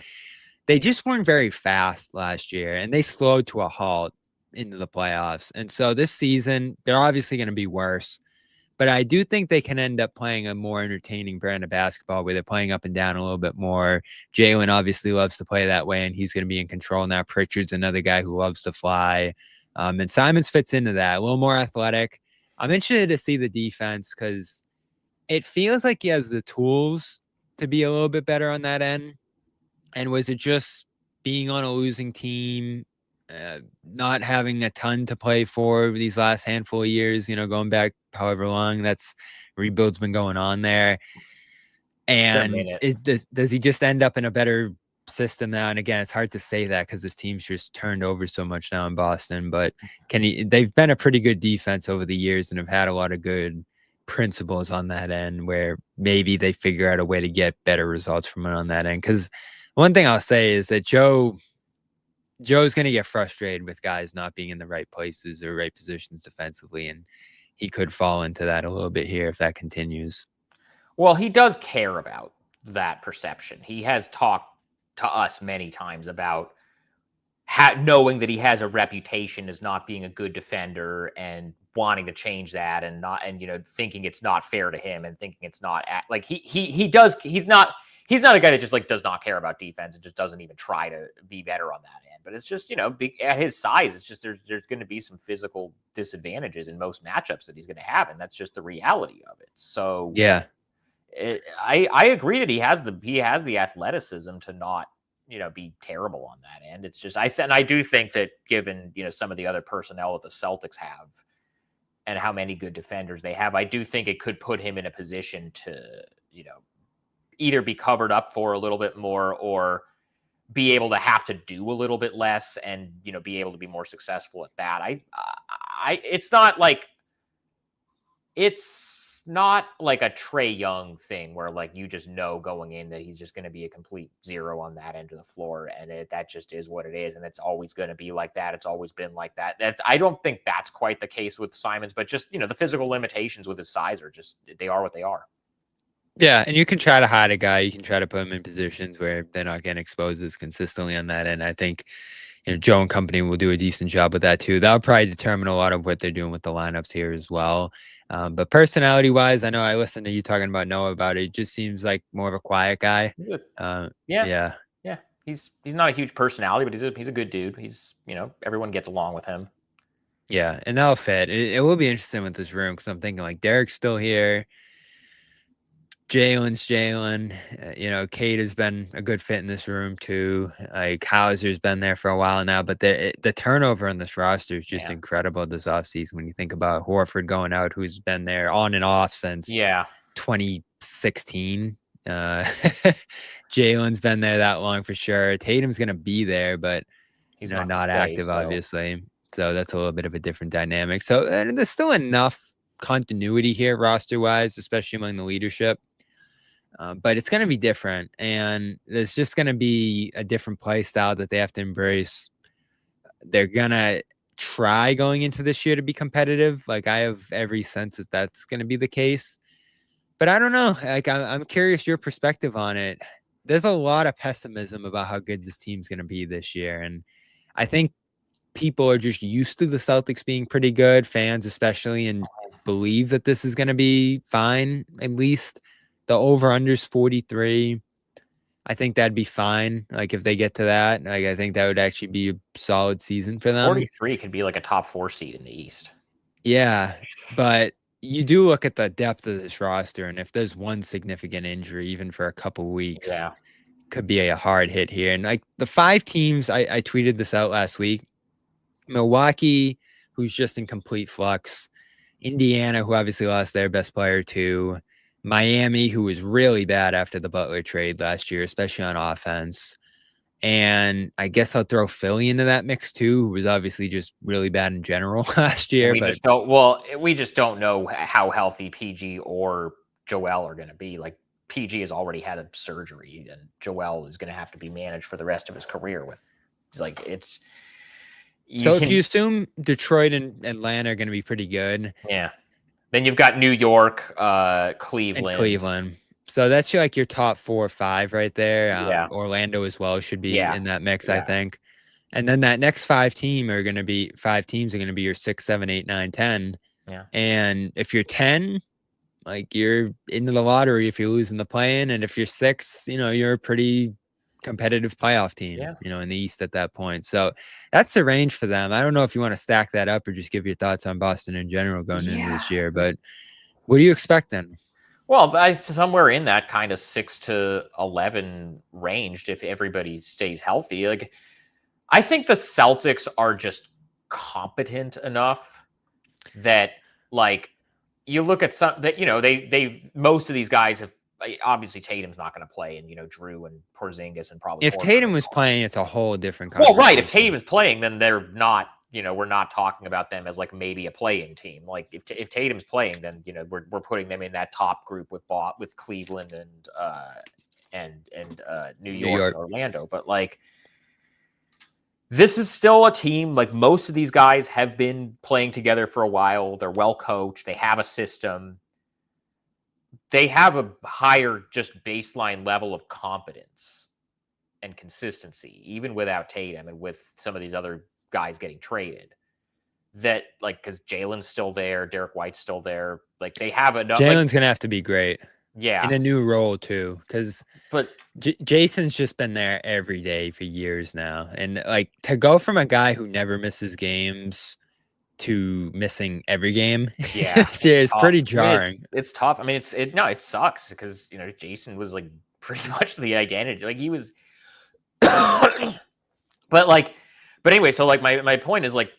they just weren't very fast last year, and they slowed to a halt into the playoffs. And so this season, they're obviously going to be worse, but I do think they can end up playing a more entertaining brand of basketball where they're playing up and down a little bit more. Jalen obviously loves to play that way, and he's going to be in control now. Pritchard's another guy who loves to fly, and Simons fits into that, a little more athletic. I'm interested to see the defense because it feels like he has the tools to be a little bit better on that end. And was it just being on a losing team, not having a ton to play for these last handful of years, going back however long that's rebuild's been going on there? And does he just end up in a better system now? And again, it's hard to say that because this team's just turned over so much now in Boston, but they've been a pretty good defense over the years and have had a lot of good principles on that end where maybe they figure out a way to get better results from it on that end. Because one thing I'll say is that Joe's going to get frustrated with guys not being in the right places or right positions defensively, and he could fall into that a little bit here if that continues. Well, he does care about that perception. He has talked to us many times about knowing that he has a reputation as not being a good defender and wanting to change that, and thinking it's not fair to him and thinking it's not like he's not a guy that just like does not care about defense and just doesn't even try to be better on that end. But it's just, at his size, it's just there's going to be some physical disadvantages in most matchups that he's going to have, and that's just the reality of it. So yeah, I agree that he has the athleticism to not be terrible on that end. It's just I do think that given some of the other personnel that the Celtics have and how many good defenders they have, I do think it could put him in a position to either be covered up for a little bit more or be able to have to do a little bit less and be able to be more successful at that. It's not like it's not like a Trae Young thing where like you just know going in that he's just going to be a complete zero on that end of the floor, and that just is what it is, and it's always going to be like that. It's always been like that. I don't think that's quite the case with Simons, but just the physical limitations with his size are just they are what they are. Yeah, and you can try to hide a guy. You can try to put him in positions where they're not getting exposed as consistently on that end. I think Joe and company will do a decent job with that too. That'll probably determine a lot of what they're doing with the lineups here as well. But personality-wise, I know I listened to you talking about Noah about it. It just seems like more of a quiet guy. Yeah. He's not a huge personality, but he's a good dude. He's everyone gets along with him. Yeah, and that'll fit. It will be interesting with this room because I'm thinking like Derek's still here. Jalen's Jalen. Kate has been a good fit in this room too. Like Hauser's been there for a while now, but the turnover on this roster is just incredible this offseason when you think about Horford going out, who's been there on and off since 2016. Jalen's been there that long for sure. Tatum's going to be there, but he's not active, obviously. So that's a little bit of a different dynamic. So there's still enough continuity here roster-wise, especially among the leadership. But it's going to be different, and there's just going to be a different play style that they have to embrace. They're going to try going into this year to be competitive. Like, I have every sense that that's going to be the case. But I don't know. Like, I'm curious your perspective on it. There's a lot of pessimism about how good this team's going to be this year, and I think people are just used to the Celtics being pretty good, fans especially, and believe that this is going to be fine, at least. The over-under's 43. I think that'd be fine. Like, if they get to that, like, I think that would actually be a solid season for them. 43 could be like a top 4 seed in the East. Yeah, but you do look at the depth of this roster, and if there's one significant injury, even for a couple weeks, could be a hard hit here. And like the 5 teams, I tweeted this out last week. Milwaukee, who's just in complete flux. Indiana, who obviously lost their best player too. Miami, who was really bad after the Butler trade last year, especially on offense. And I guess I'll throw Philly into that mix too, who was obviously just really bad in general last year. We just don't know how healthy PG or Joel are going to be. Like, PG has already had a surgery, and Joel is going to have to be managed for the rest of his career with, like, it's. If you assume Detroit and Atlanta are going to be pretty good. Yeah. Then you've got New York, Cleveland. So that's like your top 4 or 5 right there. Orlando as well should be in that mix, I think. And then that next 5 teams are going to be your 6, 7, 8, 9, 10. Yeah. And if you're 10, like, you're into the lottery if you're losing the play-in. And if you're 6, you're a pretty competitive playoff team, in the East at that point. So that's the range for them. I don't know if you want to stack that up or just give your thoughts on Boston in general going into this year, but what do you expect then? Well, somewhere in that kind of 6 to 11 range, if everybody stays healthy. Like, I think the Celtics are just competent enough that, like, you look at some that they most of these guys have. Obviously, Tatum's not going to play, and Jrue and Porzingis and probably. If Tatum was playing, it's a whole different conversation. Well, right. If Tatum is playing, then they're not. We're not talking about them as like maybe a play-in team. Like, if Tatum's playing, then we're putting them in that top group with Cleveland and New York and Orlando. But like, this is still a team. Like, most of these guys have been playing together for a while. They're well coached. They have a system. They have a higher just baseline level of competence and consistency, even without Tatum and with some of these other guys getting traded. That, like, because Jalen's still there, Derek White's still there. Like, they have enough. Jalen's gonna have to be great. Yeah, in a new role too, because Jason's just been there every day for years now, and like, to go from a guy who never misses games to missing every game, it's pretty jarring. I mean, it's tough. I mean, it sucks because Jason was like pretty much the identity. Like, he was, but anyway. So like my point is, like,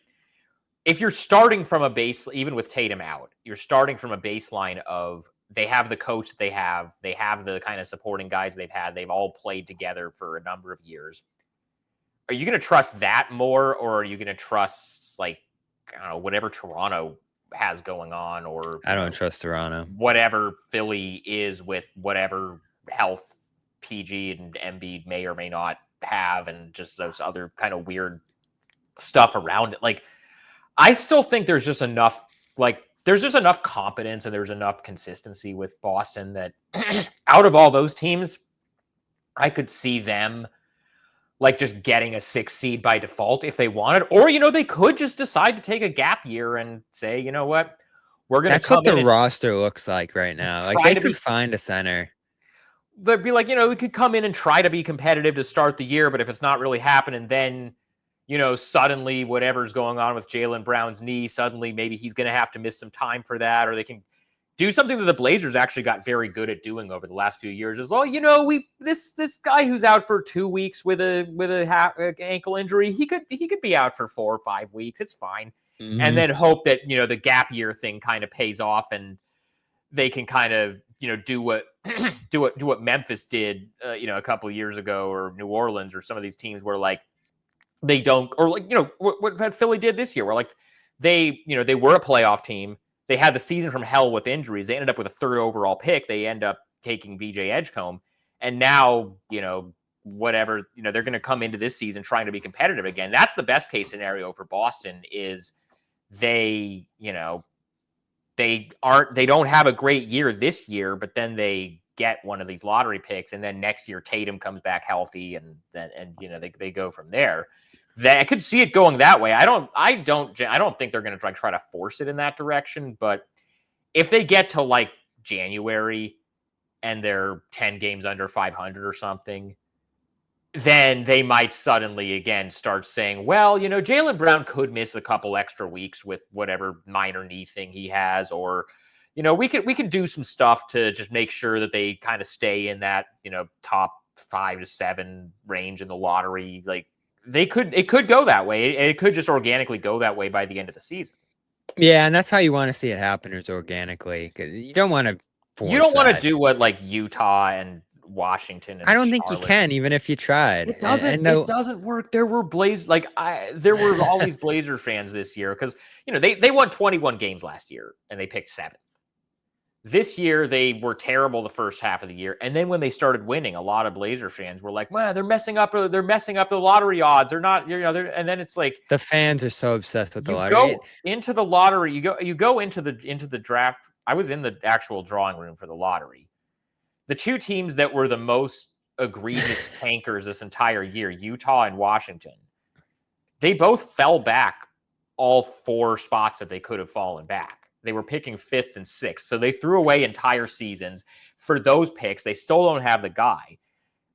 if you're starting from a base, even with Tatum out, you're starting from a baseline of they have the coach they have the kind of supporting guys they've had. They've all played together for a number of years. Are you going to trust that more, or are you going to trust, like, I don't know, whatever Toronto has going on, or I don't trust Toronto. whatever Philly is with whatever health PG and Embiid may or may not have, and just those other kind of weird stuff around it. Like, I still think there's just enough competence and there's enough consistency with Boston that out of all those teams, I could see them like just getting a 6 seed by default if they wanted, or, they could just decide to take a gap year and say, you know what, we're going to That's what the roster looks like right now. Like, they could find a center. They'd be like, we could come in and try to be competitive to start the year, but if it's not really happening, then, suddenly whatever's going on with Jaylen Brown's knee, suddenly maybe he's going to have to miss some time for that, or they can do something that the Blazers actually got very good at doing over the last few years. Is, this guy who's out for 2 weeks with a ankle injury, he could be out for 4 or 5 weeks. It's fine, and then hope that the gap year thing kind of pays off and they can kind of do what Memphis did a couple of years ago, or New Orleans, or some of these teams where like they don't, or like what Philly did this year, where like they were a playoff team. They had the season from hell with injuries. They ended up with a 3rd overall pick. They end up taking VJ Edgecombe, and now whatever they're going to come into this season trying to be competitive again. That's the best case scenario for Boston. Is they don't have a great year this year, but then they get one of these lottery picks, and then next year Tatum comes back healthy, and they go from there. I could see it going that way. I don't think they're going to try to force it in that direction, but if they get to like January and they're 10 games under 500 or something, then they might suddenly again start saying, well, Jaylen Brown could miss a couple extra weeks with whatever minor knee thing he has, or, we could do some stuff to just make sure that they kind of stay in that, top 5 to 7 range in the lottery. Like, it could go that way. It could just organically go that way by the end of the season. Yeah, and that's how you want to see it happen, is organically, because you don't want to force You don't want to do what like Utah and Washington and I don't think Charlotte. you can, even if you tried. It doesn't work. There were there were all these Blazer fans this year because they won 21 games last year and they picked 7th. This year they were terrible the first half of the year, and then when they started winning, a lot of Blazer fans were like, "Well, they're messing up the lottery odds. They're not, and then it's like the fans are so obsessed with the lottery. Go into the lottery. You go into the draft. I was in the actual drawing room for the lottery. The 2 teams that were the most egregious tankers this entire year, Utah and Washington, they both fell back all 4 spots that they could have fallen back. They were picking 5th and 6th. So they threw away entire seasons for those picks. They still don't have the guy.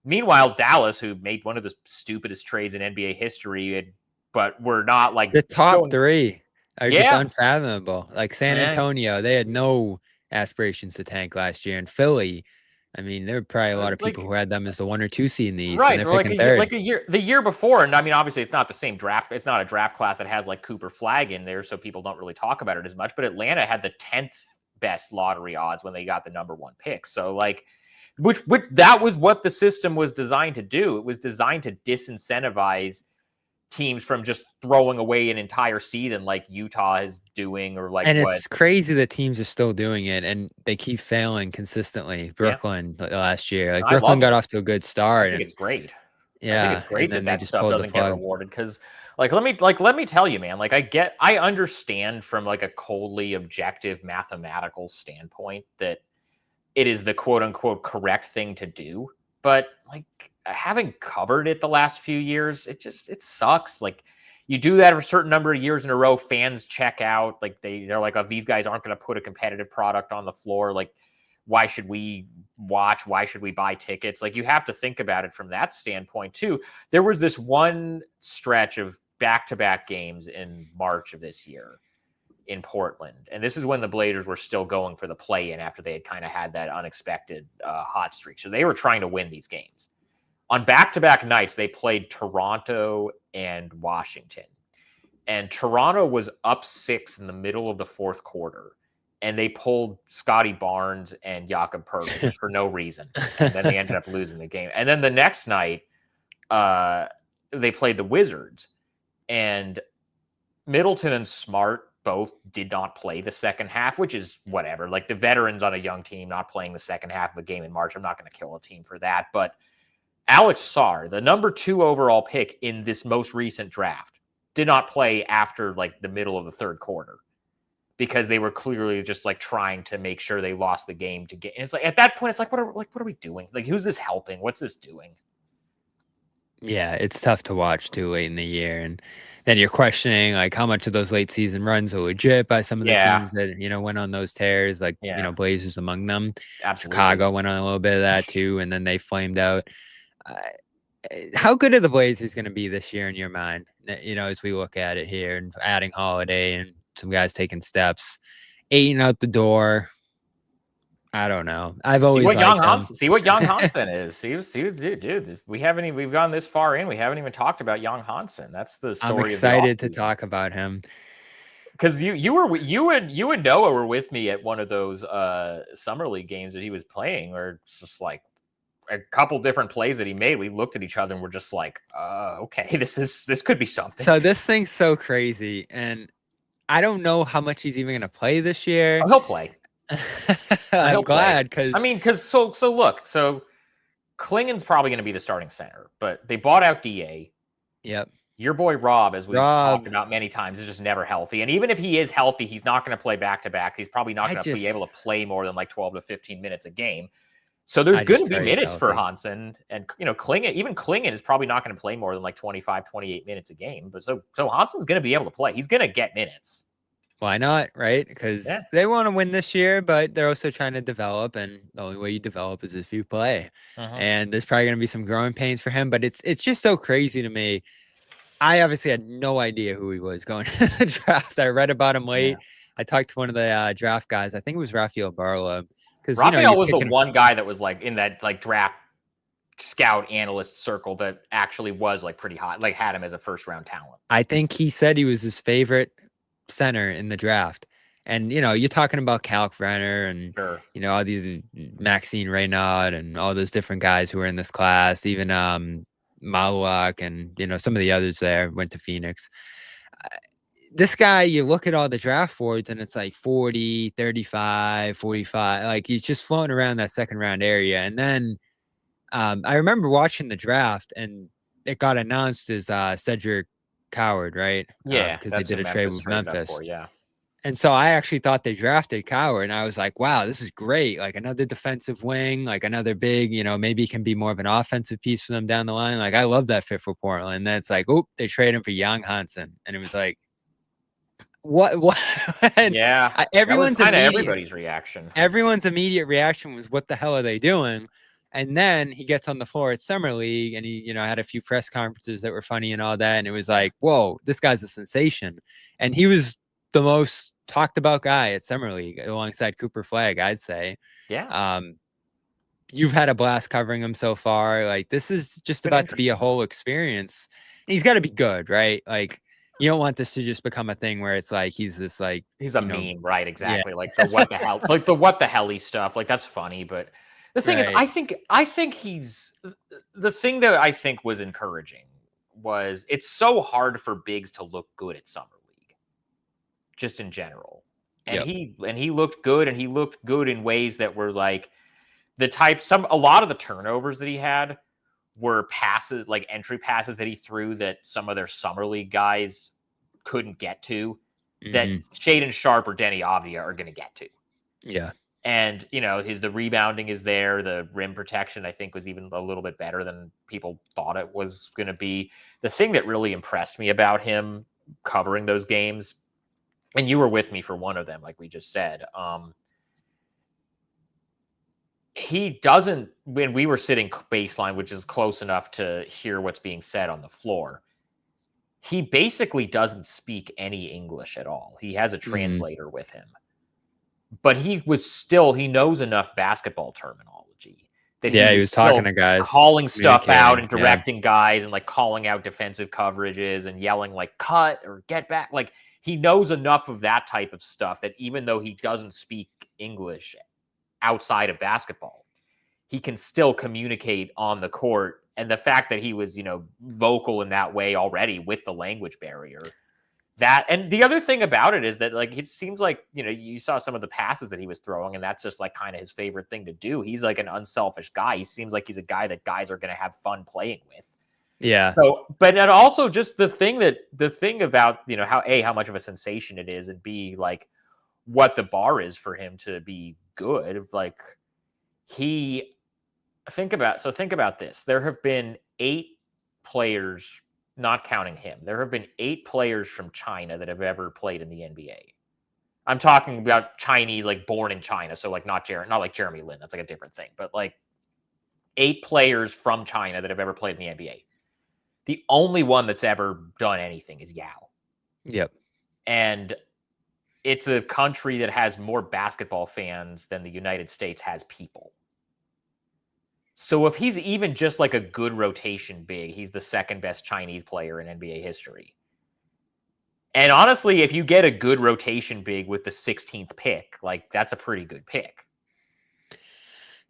Meanwhile, Dallas, who made one of the stupidest trades in NBA history, but were not like the top 3 are just unfathomable. Like San Antonio, they had no aspirations to tank last year. And Philly, I mean, there were probably a lot of people who had them as the 1 or 2 seed in the East. Right, and they're picking 3rd. the year before, and I mean, obviously, it's not the same draft. It's not a draft class that has like Cooper Flagg in there, so people don't really talk about it as much. But Atlanta had the 10th best lottery odds when they got the number 1 pick. So like, which that was what the system was designed to do. It was designed to disincentivize teams from just throwing away an entire season like Utah is doing, or like. And it's crazy that teams are still doing it, and they keep failing consistently. Brooklyn last year, like Brooklyn got off to a good start. I think it's great. Yeah, I think it's great that stuff doesn't get rewarded because, let me tell you, man. Like I understand from like a coldly objective mathematical standpoint that it is the quote unquote correct thing to do, but like having covered it the last few years, it sucks. Like you do that for a certain number of years in a row, fans check out. Like they're like, oh, these guys aren't going to put a competitive product on the floor. Like, why should we watch? Why should we buy tickets? Like you have to think about it from that standpoint too. There was this one stretch of back-to-back games in March of this year in Portland. And this is when the Blazers were still going for the play-in after they had kind of had that unexpected hot streak. So they were trying to win these games. On back-to-back nights, they played Toronto and Washington. And Toronto was up 6 in the middle of the 4th quarter. And they pulled Scotty Barnes and Jakob Poeltl for no reason. And then they ended up losing the game. And then the next night, they played the Wizards. And Middleton and Smart both did not play the second half, which is whatever. Like the veterans on a young team not playing the second half of a game in March, I'm not going to kill a team for that. But Alex Sarr, the number 2 overall pick in this most recent draft, did not play after like the middle of the third quarter because they were clearly just like trying to make sure they lost the game to get. And it's like at that point, it's like, what are we doing? Like, who's this helping? What's this doing? Yeah, it's tough to watch too late in the year, and then you're questioning like how much of those late season runs are legit by some of the teams that went on those tears, like Blazers among them. Absolutely. Chicago went on a little bit of that too, and then they flamed out. How good are the Blazers going to be this year in your mind? As we look at it here and adding Holiday and some guys taking steps, 8 out the door. I don't know. I've always see what Yang Hansen is. See, dude. We've gone this far in. We haven't even talked about Yang Hansen. That's the story. I'm excited to talk about him because you and Noah were with me at one of those summer league games that he was playing, where it's just like a couple different plays that he made. We looked at each other and we're just like, okay, this could be something. So this thing's so crazy, and I don't know how much he's even going to play this year. Oh, he'll play. I'm glad because so Klingen's probably going to be the starting center, but they bought out DA. Yep. Your boy Rob, as we've talked about many times, is just never healthy. And even if he is healthy, he's not going to play back-to-back. He's probably not going to be able to play more than like 12 to 15 minutes a game. So there's going to be minutes for Hansen. And, Klingen is probably not going to play more than like 25, 28 minutes a game. But so Hansen's going to be able to play. He's going to get minutes. Why not, right? Because they want to win this year, but they're also trying to develop, and the only way you develop is if you play. And there's probably going to be some growing pains for him, but it's just so crazy to me. I obviously had no idea who he was going to the draft. I read about him late. I talked to one of the draft guys. I think it was Rafael Barlow. Because Rafael was the one guy that was like in that like draft scout analyst circle that actually was like pretty hot, like had him as a first round talent. I think he said he was his favorite center in the draft. And you're talking about Calc Renner and all these Maxine Reynaud and all those different guys who are in this class, even Malak and some of the others there went to Phoenix. This guy, you look at all the draft boards and it's like 40, 35, 45, like he's just floating around that second round area. And then I remember watching the draft and it got announced as Cedric Coward, right? Yeah, because they did a trade with Memphis. Yeah. And so I actually thought they drafted Coward, and I was like, wow, this is great. Like another defensive wing, like another big, maybe can be more of an offensive piece for them down the line. Like I love that fit for Portland. And then it's like, oh, they trade him for Yang Hansen. And it was like, what? Everybody's reaction. Everyone's immediate reaction was, what the hell are they doing? And then he gets on the floor at Summer League and he, had a few press conferences that were funny and all that. And it was like, whoa, this guy's a sensation. And he was the most talked about guy at Summer League alongside Cooper Flagg, I'd say. Yeah. You've had a blast covering him so far. Like this is just about to be a whole experience. And he's got to be good, right? Like you don't want this to just become a thing where it's like, he's this like, he's a meme, right? Exactly. Yeah. Like the what the hell, like the what the hell stuff. Like that's funny, but the thing is, I think he's the thing that I think was encouraging was it's so hard for bigs to look good at Summer League, just in general. And he looked good, and he looked good in ways that were like a lot of the turnovers that he had were passes, like entry passes that he threw that some of their Summer League guys couldn't get to, that Shaedon Sharpe or Denny Avdia are going to get to. Yeah. And, the rebounding is there. The rim protection, I think, was even a little bit better than people thought it was going to be. The thing that really impressed me about him covering those games, and you were with me for one of them, like we just said, he doesn't, when we were sitting baseline, which is close enough to hear what's being said on the floor, he basically doesn't speak any English at all. He has a translator with him. But he knows enough basketball terminology that he was talking to guys, calling stuff out and directing guys and like calling out defensive coverages and yelling like cut or get back. Like he knows enough of that type of stuff that even though he doesn't speak English outside of basketball, he can still communicate on the court. And the fact that he was, vocal in that way already with the language barrier, that. And the other thing about it is that, like, it seems like, you know, you saw some of the passes that he was throwing, and that's just like kind of his favorite thing to do. He's like an unselfish guy. He seems like he's a guy that guys are going to have fun playing with. Yeah. So, but and also just the thing about, you know, how much of a sensation it is, and B, like, what the bar is for him to be good. Like, think about this. There have been 8 players, not counting him. There have been 8 players from China that have ever played in the NBA. I'm talking about Chinese, like born in China. So like not like Jeremy Lin. That's like a different thing. But like 8 players from China that have ever played in the NBA. The only one that's ever done anything is Yao. Yep. And it's a country that has more basketball fans than the United States has people. So if he's even just like a good rotation big, he's the second best Chinese player in NBA history. And honestly, if you get a good rotation big with the 16th pick, like, that's a pretty good pick.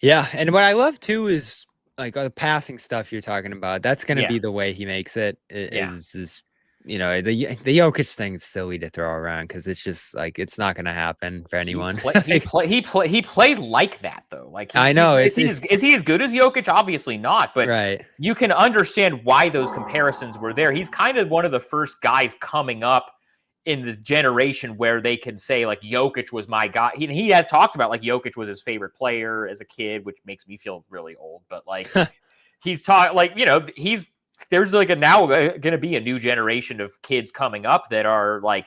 Yeah, and what I love too is like the passing stuff you're talking about. That's going to be the way he makes it. Is you know, the Jokic thing's silly to throw around because it's just like it's not going to happen for anyone. He plays like that though. Like, I know. Is he as good as Jokic? Obviously not. But you can understand why those comparisons were there. He's kind of one of the first guys coming up in this generation where they can say, like, Jokic was my guy. He has talked about, like, Jokic was his favorite player as a kid, which makes me feel really old. But like, he's taught, like, you know, there's like now going to be a new generation of kids coming up that are like,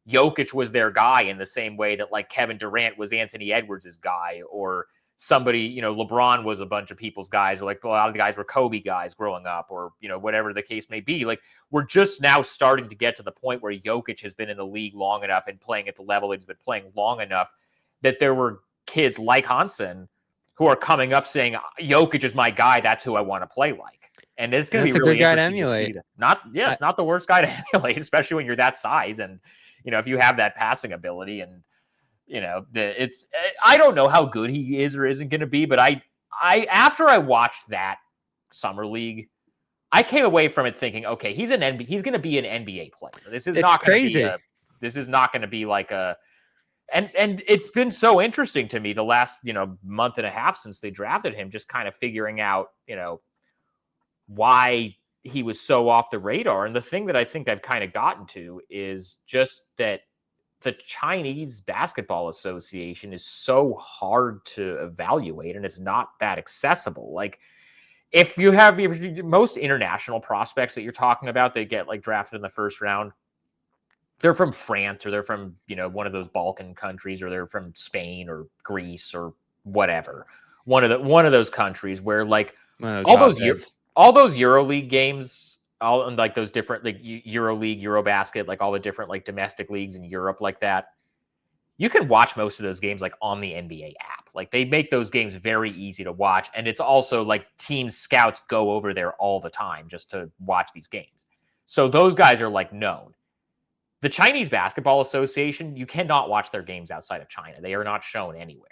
Jokic was their guy in the same way that like Kevin Durant was Anthony Edwards' guy, or somebody, you know, LeBron was a bunch of people's guys, or like a lot of the guys were Kobe guys growing up, or, you know, whatever the case may be. Like, we're just now starting to get to the point where Jokic has been in the league long enough and playing at the level that he's been playing long enough that there were kids like Hansen who are coming up saying, Jokic is my guy. That's who I want to play like. And it's going to be really interesting to see that. It's not the worst guy to emulate, especially when you're that size. And, you know, if you have that passing ability, and, you know, I don't know how good he is or isn't going to be, but I after I watched that summer league, I came away from it thinking, okay, he's going to be an NBA player. This is not going to be like a, and it's been so interesting to me the last, you know, month and a half since they drafted him, just kind of figuring out, you know, why he was so off the radar. And the thing that I think I've kind of gotten to is just that the Chinese Basketball Association is so hard to evaluate, and it's not that accessible. Like, if most international prospects that you're talking about, they get like drafted in the first round, they're from France, or they're from, you know, one of those Balkan countries, or they're from Spain or Greece or whatever. One of those countries where, like, all those EuroLeague games, all like those different, like EuroLeague, Eurobasket, like all the different like domestic leagues in Europe like that, you can watch most of those games like on the NBA app. Like, they make those games very easy to watch, and it's also like team scouts go over there all the time just to watch these games. So those guys are like known. The Chinese Basketball Association, you cannot watch their games outside of China. They are not shown anywhere.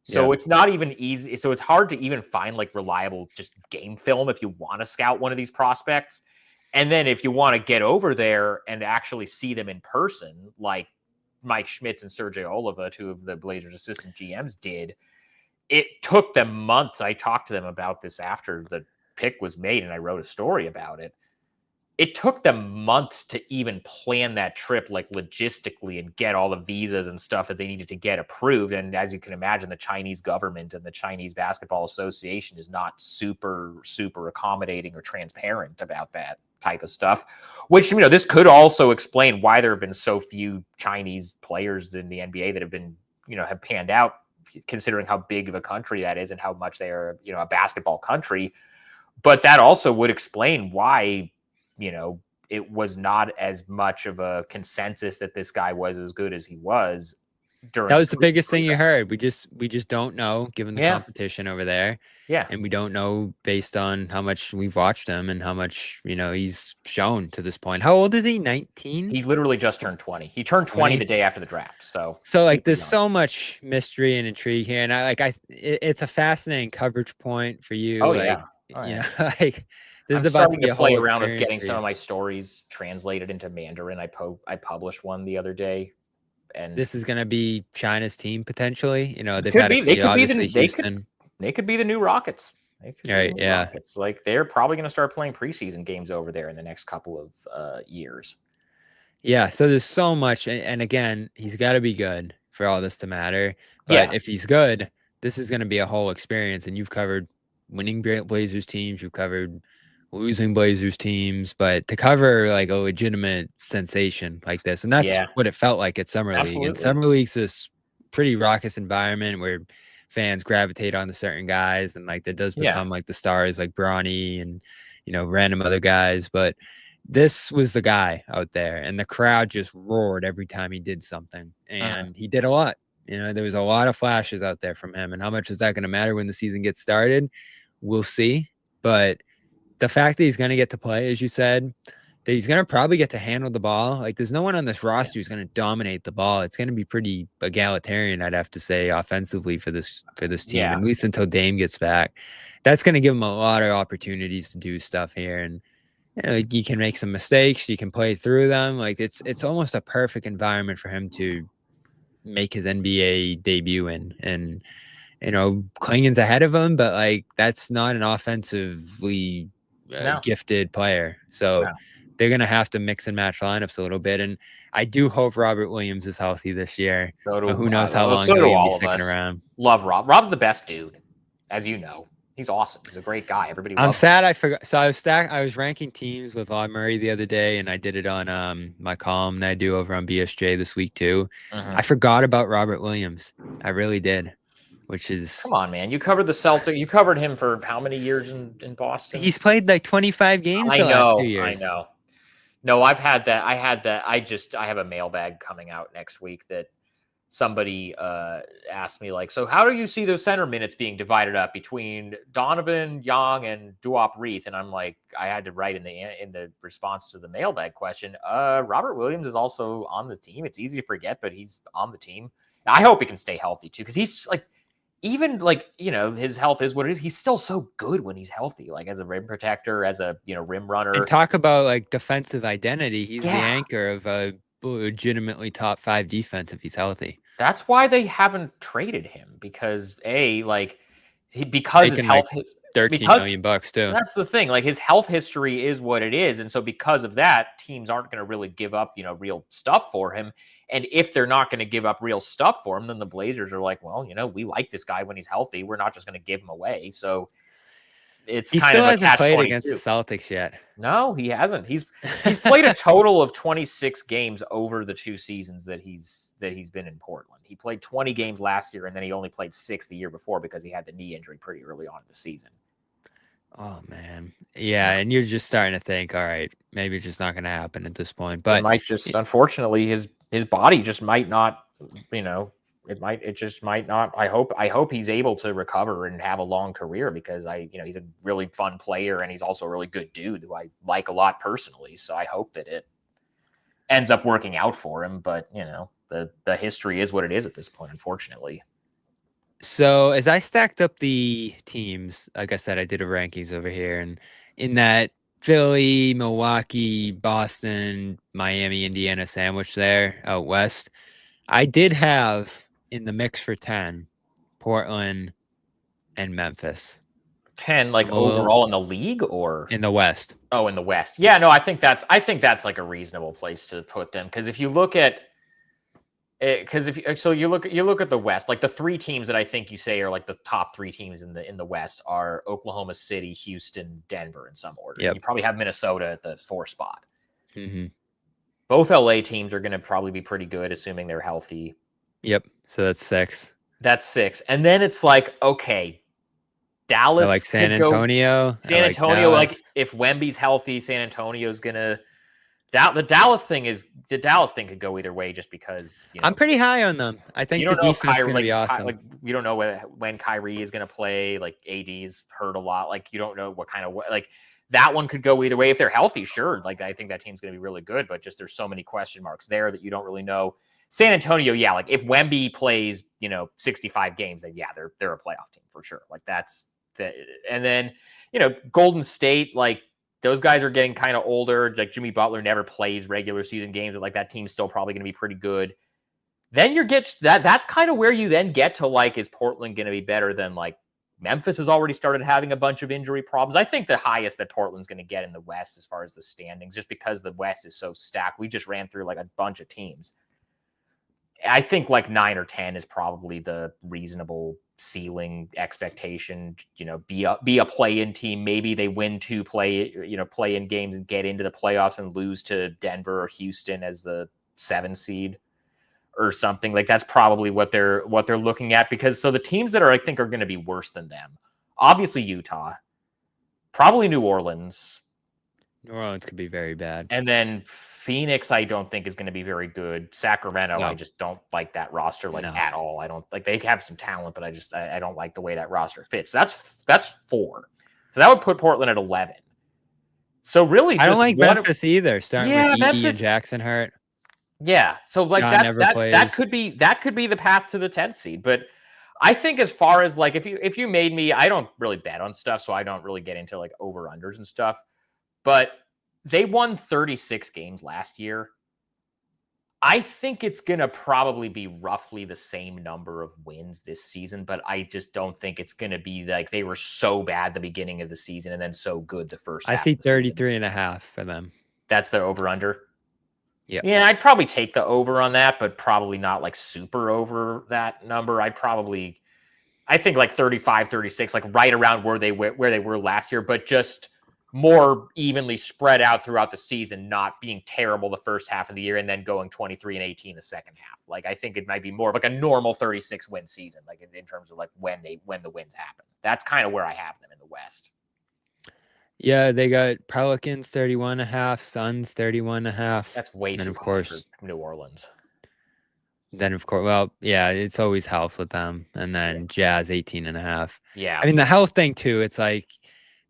So it's not even easy. So it's hard to even find like reliable just game film if you want to scout one of these prospects. And then if you want to get over there and actually see them in person, like Mike Schmitz and Sergey Oliva, 2 of the Blazers assistant GMs, did, it took them months. I talked to them about this after the pick was made, and I wrote a story about it. It took them months to even plan that trip, like logistically, and get all the visas and stuff that they needed to get approved. And as you can imagine, the Chinese government and the Chinese Basketball Association is not super, super accommodating or transparent about that type of stuff, which, you know, this could also explain why there have been so few Chinese players in the NBA that have been, you know, have panned out, considering how big of a country that is and how much they are, you know, a basketball country. But that also would explain why, you know, it was not as much of a consensus that this guy was as good as he was. That was the biggest thing you heard. We just don't know, given the competition over there. Yeah. And we don't know based on how much we've watched him and how much, you know, he's shown to this point. How old is he? 19? He literally just turned 20. He turned 20 the day after the draft. So like, there's so much mystery and intrigue here. And it's a fascinating coverage point for you. Oh, like, yeah. You know, like, This I'm is about to starting be to a play whole around with experience getting for some you. of my stories translated into Mandarin. I published one the other day, and This is going to be China's team potentially. You know, they've could had be a they key, could be obviously Houston. they could be the new Rockets. They could be the Right, new yeah. Rockets. Like they're probably going to start playing preseason games over there in the next couple of years. Yeah, so there's so much, and again, he's got to be good for all this to matter. But Yeah. if he's good, this is going to be a whole experience. And you've covered winning Blazers teams, you've covered losing Blazers teams, but to cover like a legitimate sensation like this, and that's Yeah. what it felt like at Summer League. And Absolutely. Summer League's this pretty raucous environment where fans gravitate on the certain guys, and like there does become like the stars like Bronny and random other guys, but this was the guy out there, and the crowd just roared every time he did something, and he did a lot. There was a lot of flashes out there from him, and how much is that going to matter when the season gets started? We'll see. But the fact that he's going to get to play, as you said, that he's going to probably get to handle the ball. Like, there's no one on this roster who's going to dominate the ball. It's going to be pretty egalitarian, I'd have to say, offensively for this team, at least until Dame gets back. That's going to give him a lot of opportunities to do stuff here, and like you can make some mistakes, you can play through them. Like it's almost a perfect environment for him to make his NBA debut in. And Klingen's ahead of him, but like that's not an offensively gifted player. So they're gonna have to mix and match lineups a little bit. And I do hope Robert Williams is healthy this year. Who knows how long he'll be sticking around. Love Rob. Rob's the best dude, as you know. He's awesome. He's a great guy. Everybody loves I'm sad him. I forgot. So I was ranking teams with Law Murray the other day, and I did it on my column that I do over on BSJ this week too. I forgot about Robert Williams. I really did, which is come on, man. You covered the Celtics. You covered him for how many years in Boston? He's played like 25 games the last 2 years. I know. No, I've had that. I have a mailbag coming out next week that somebody asked me, like, so how do you see those center minutes being divided up between Donovan, Yang, and Duop Reith? And I'm like, I had to write in the response to the mailbag question, Robert Williams is also on the team. It's easy to forget, but he's on the team. I hope he can stay healthy too, because he's like, even like, his health is what it is. He's still so good when he's healthy, like as a rim protector, as a rim runner. And talk about like defensive identity. He's the anchor of a legitimately top 5 defense if he's healthy. That's why they haven't traded him, because because his health, $13 million too. That's the thing. Like his health history is what it is, and so because of that, teams aren't going to really give up real stuff for him. And if they're not going to give up real stuff for him, then the Blazers are like, well, we like this guy when he's healthy. We're not just going to give him away. So he still hasn't played against the Celtics yet. No, he hasn't. He's played a total of 26 games over the 2 seasons that he's been in Portland. He played 20 games last year, and then he only played 6 the year before because he had the knee injury pretty early on in the season. Oh man, yeah, and you're just starting to think, all right, maybe it's just not going to happen at this point. But it might just, unfortunately, his body just might not. It just might not. I hope he's able to recover and have a long career, because he's a really fun player, and he's also a really good dude who I like a lot personally. So I hope that it ends up working out for him. But the history is what it is at this point, unfortunately. So as I stacked up the teams, like I said, I did a rankings over here, and in that Philly, Milwaukee, Boston, Miami, Indiana sandwich there out west, I did have in the mix for 10 Portland and Memphis. 10 like overall in the league, or in the West? Oh, in the West. Yeah, no, I think that's like a reasonable place to put them, because if you look at you look at the West, like the 3 teams that I think you say are like the top 3 teams in the West are Oklahoma City, Houston, Denver in some order. Yep. You probably have Minnesota at the 4 spot. Mm-hmm. Both LA teams are going to probably be pretty good, assuming they're healthy. Yep. So that's 6. That's 6. And then it's like, okay, Dallas. I like San Antonio. San Antonio, like if Wemby's healthy, San Antonio's going to. The Dallas thing could go either way, just because I'm pretty high on them. I think the defense is going to be awesome. Like you don't know when Kyrie is going to play. Like AD's hurt a lot. Like you don't know what kind of like that one could go either way. If they're healthy, sure. Like I think that team's going to be really good, but just there's so many question marks there that you don't really know. San Antonio, yeah. Like if Wemby plays, 65 games, then yeah, they're a playoff team for sure. Like that's the, and then Golden State, like. those guys are getting kind of older. Like Jimmy Butler never plays regular season games, but like that team's still probably going to be pretty good. Then that's kind of where you then get to like, is Portland going to be better than like Memphis has already started having a bunch of injury problems. I think the highest that Portland's going to get in the West as far as the standings, just because the West is so stacked. We just ran through like a bunch of teams. I think like 9 or 10 is probably the reasonable ceiling expectation. Be a play-in team. Maybe they win 2 play-in games and get into the playoffs and lose to Denver or Houston as the 7 seed or something. Like that's probably what they're looking at, because so the teams that I think are going to be worse than them, obviously Utah, probably New Orleans. New Orleans could be very bad. And then Phoenix, I don't think is going to be very good. Sacramento, No. I just don't like that roster at all. I don't like, they have some talent, but I don't like the way that roster fits. That's 4. So that would put Portland at 11. So really, I don't like Memphis either. Starting with Edey Memphis, and Jackson Hart. Yeah, so like John that could be the path to the 10th seed. But I think as far as like if you made me, I don't really bet on stuff, so I don't really get into like over unders and stuff. But they won 36 games last year. I think it's going to probably be roughly the same number of wins this season, but I just don't think it's going to be like they were so bad the beginning of the season and then so good the first half. I see 33.5 for them. That's their over under. Yeah. Yeah, I'd probably take the over on that, but probably not like super over that number. I think like 35, 36, like right around where they were last year, but just more evenly spread out throughout the season, not being terrible the first half of the year and then going 23-18 the second half. Like I think it might be more of like a normal 36 win season, like in terms of like when the wins happen. That's kind of where I have them in the West. Yeah, they got Pelicans 31.5, Suns 31.5. That's way too high for New Orleans. Then of course, well, yeah, it's always helps with them. And then Jazz 18.5. Yeah. I mean, the health thing too, it's like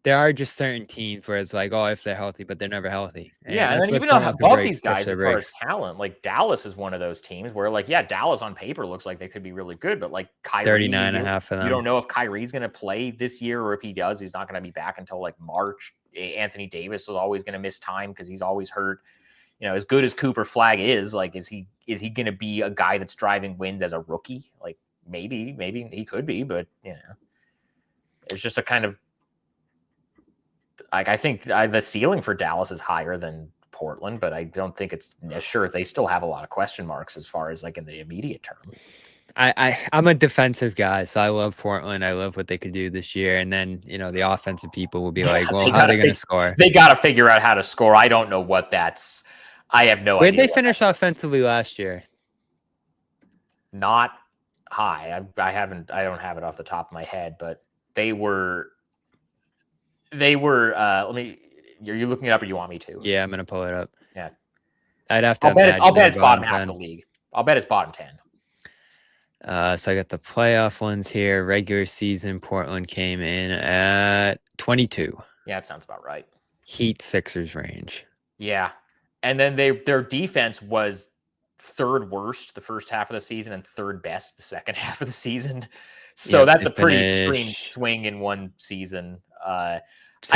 there are just certain teams where it's like, oh, if they're healthy, but they're never healthy. And and then even above these guys as far as talent, like Dallas is one of those teams where like, yeah, Dallas on paper looks like they could be really good, but like Kyrie, 39.5 for them. You don't know if Kyrie's going to play this year, or if he does, he's not going to be back until like March. Anthony Davis was always going to miss time because he's always hurt. As good as Cooper Flag is, like, is he going to be a guy that's driving wins as a rookie? Like maybe he could be, but it's just a kind of, like, I think the ceiling for Dallas is higher than Portland, but I don't think it's sure. They still have a lot of question marks as far as like in the immediate term. I'm a defensive guy, so I love Portland. I love what they could do this year. And then, the offensive people will be like, well, how are they going to score? They got to figure out how to score. I don't know what that's. I have no idea. Where'd they finish offensively last year? Not high. I don't have it off the top of my head, but they were. Are you looking it up or you want me to? Yeah, I'm going to pull it up. Yeah. I'd have to I'll bet it's bottom half of the league. I'll bet it's bottom 10. So I got the playoff ones here. Regular season, Portland came in at 22. Yeah, that sounds about right. Heat Sixers range. Yeah. And then their defense was 3rd worst the first half of the season and 3rd best the second half of the season. So that's a pretty extreme swing in one season. I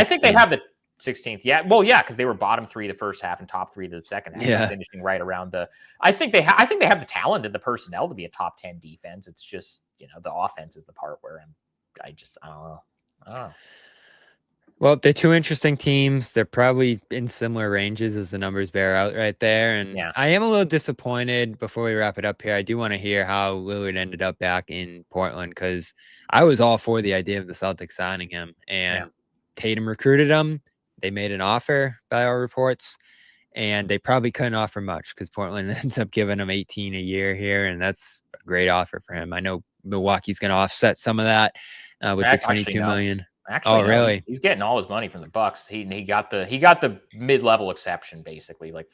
think they have the 16th. Yeah. Well, yeah, because they were bottom 3 the first half and top 3 the second half, finishing right around the. I think they have the talent and the personnel to be a top 10 defense. It's just the offense is the part where I don't know. Well, they're 2 interesting teams. They're probably in similar ranges as the numbers bear out right there. And I am a little disappointed before we wrap it up here. I do want to hear how Lillard ended up back in Portland, because I was all for the idea of the Celtics signing him. And Tatum recruited him. They made an offer by our reports, and they probably couldn't offer much because Portland ends up giving him 18 a year here. And that's a great offer for him. I know Milwaukee's going to offset some of that with the $22 million. Actually, really? He's getting all his money from the Bucks. He got the mid-level exception, basically, like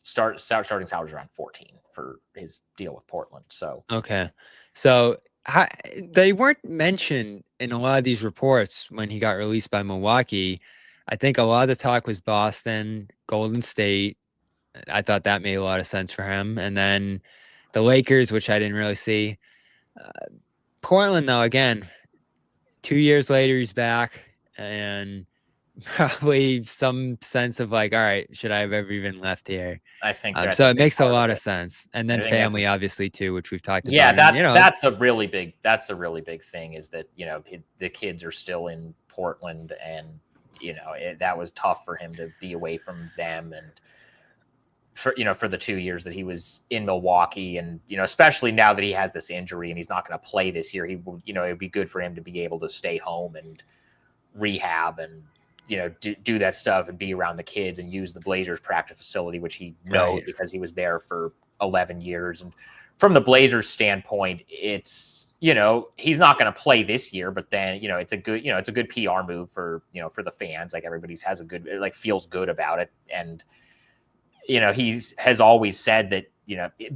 starting salaries around 14 for his deal with Portland. So so they weren't mentioned in a lot of these reports when he got released by Milwaukee. I think a lot of the talk was Boston, Golden State. I thought that made a lot of sense for him, and then the Lakers, which I didn't really see. Portland, though, again. 2 years later, he's back, and probably some sense of like, all right, should I have ever even left here? I think So it a big makes a part lot of of it. sense. And I then think family, obviously, too, which we've talked Yeah, about. And, that's a really big thing is that the kids are still in Portland, and that was tough for him to be away from them, and for the 2 years that he was in Milwaukee, and especially now that he has this injury and he's not going to play this year, it'd be good for him to be able to stay home and rehab and do that stuff and be around the kids and use the Blazers practice facility, which he knows because he was there for 11 years. And from the Blazers standpoint, it's he's not going to play this year, but then it's a good PR move for for the fans. Like, everybody has a good, like, feels good about it. And has always said that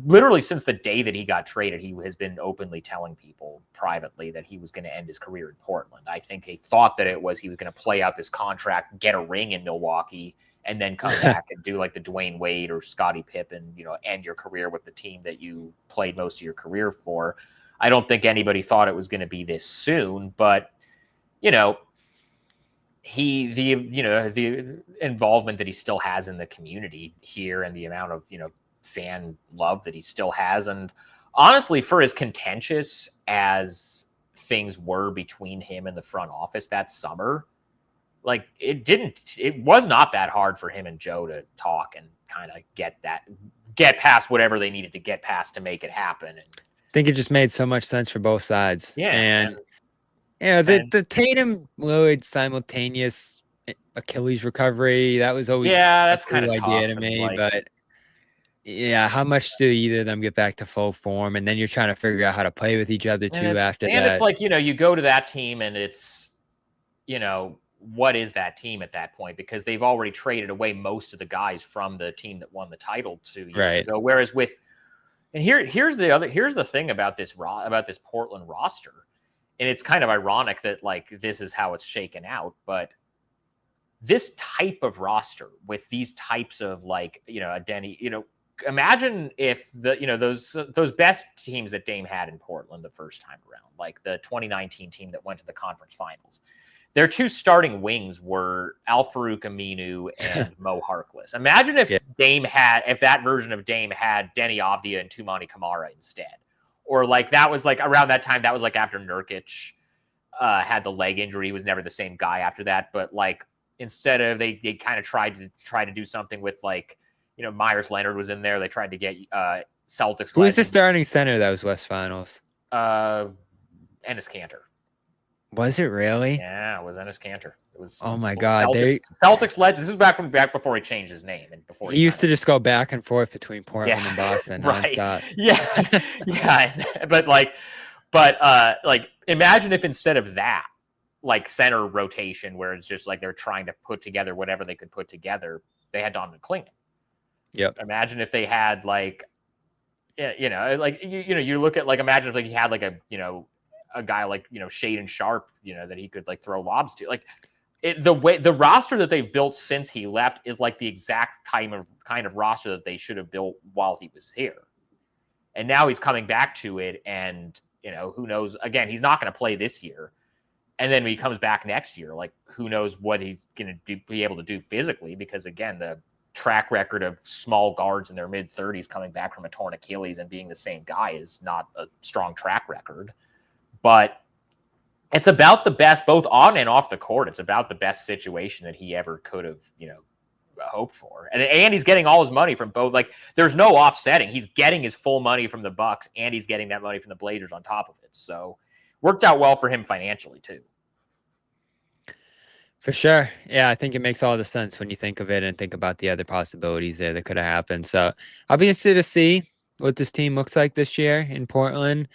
literally since the day that he got traded, he has been openly telling people privately that he was going to end his career in Portland. I think he thought that he was going to play out this contract, get a ring in Milwaukee, and then come back and do like the Dwayne Wade or Scottie Pippen, end your career with the team that you played most of your career for. I don't think anybody thought it was going to be this soon, but the involvement that he still has in the community here, and the amount of fan love that he still has, and honestly, for as contentious as things were between him and the front office that summer, like, it was not that hard for him and Joe to talk and kind of get past whatever they needed to get past to make it happen. And I think it just made so much sense for both sides. Yeah, and the Tatum Lillard simultaneous Achilles recovery, that was always that's a cool kind of idea to me. But yeah, how much do either of them get back to full form? And then you're trying to figure out how to play with each other too after that. And it's like, you go to that team and it's, what is that team at that point? Because they've already traded away most of the guys from the team that won the title 2 years ago. Whereas here's the thing about this Portland roster. And it's kind of ironic that, like, this is how it's shaken out, but this type of roster with these types of, like, a Denny, imagine if those best teams that Dame had in Portland the first time around, like the 2019 team that went to the conference finals, their two starting wings were Al-Farouq Aminu and Mo Harkless. Imagine if that version of Dame had Denny Avdia and Toumani Camara instead. Or, like, that was, like, around that time, that was, like, after Nurkic had the leg injury. He was never the same guy after that. But, like, instead of, they kind of tried to do something with, like, Myers Leonard was in there. They tried to get Celtics. Who was the starting center that was West Finals? Ennis Cantor. Was it really? Yeah, it was Ennis Cantor. It was. Oh my God! Celtics legend. This was back before he changed his name and before he used to just go back and forth between Portland and Boston nonstop. Yeah. But imagine if instead of that, like, center rotation where it's just like they're trying to put together whatever they could put together, they had Donovan Clingan. Yep. Imagine if they had, like, you look at, like, imagine if, like, he had, like, a guy like Shaedon Sharpe, that he could, like, throw lobs to. Like, the roster that they've built since he left is like the exact kind of roster that they should have built while he was here. And now he's coming back to it, and who knows? Again, he's not going to play this year, and then when he comes back next year, like, who knows what he's going to be able to do physically? Because, again, the track record of small guards in their mid-30s coming back from a torn Achilles and being the same guy is not a strong track record. But it's about the best, both on and off the court. It's about the best situation that he ever could have, hoped for. And he's getting all his money from both. Like, there's no offsetting. He's getting his full money from the Bucks, and he's getting that money from the Blazers on top of it. So, worked out well for him financially too. For sure. Yeah, I think it makes all the sense when you think of it and think about the other possibilities there that could have happened. So, I'll be interested to see what this team looks like this year in Portland.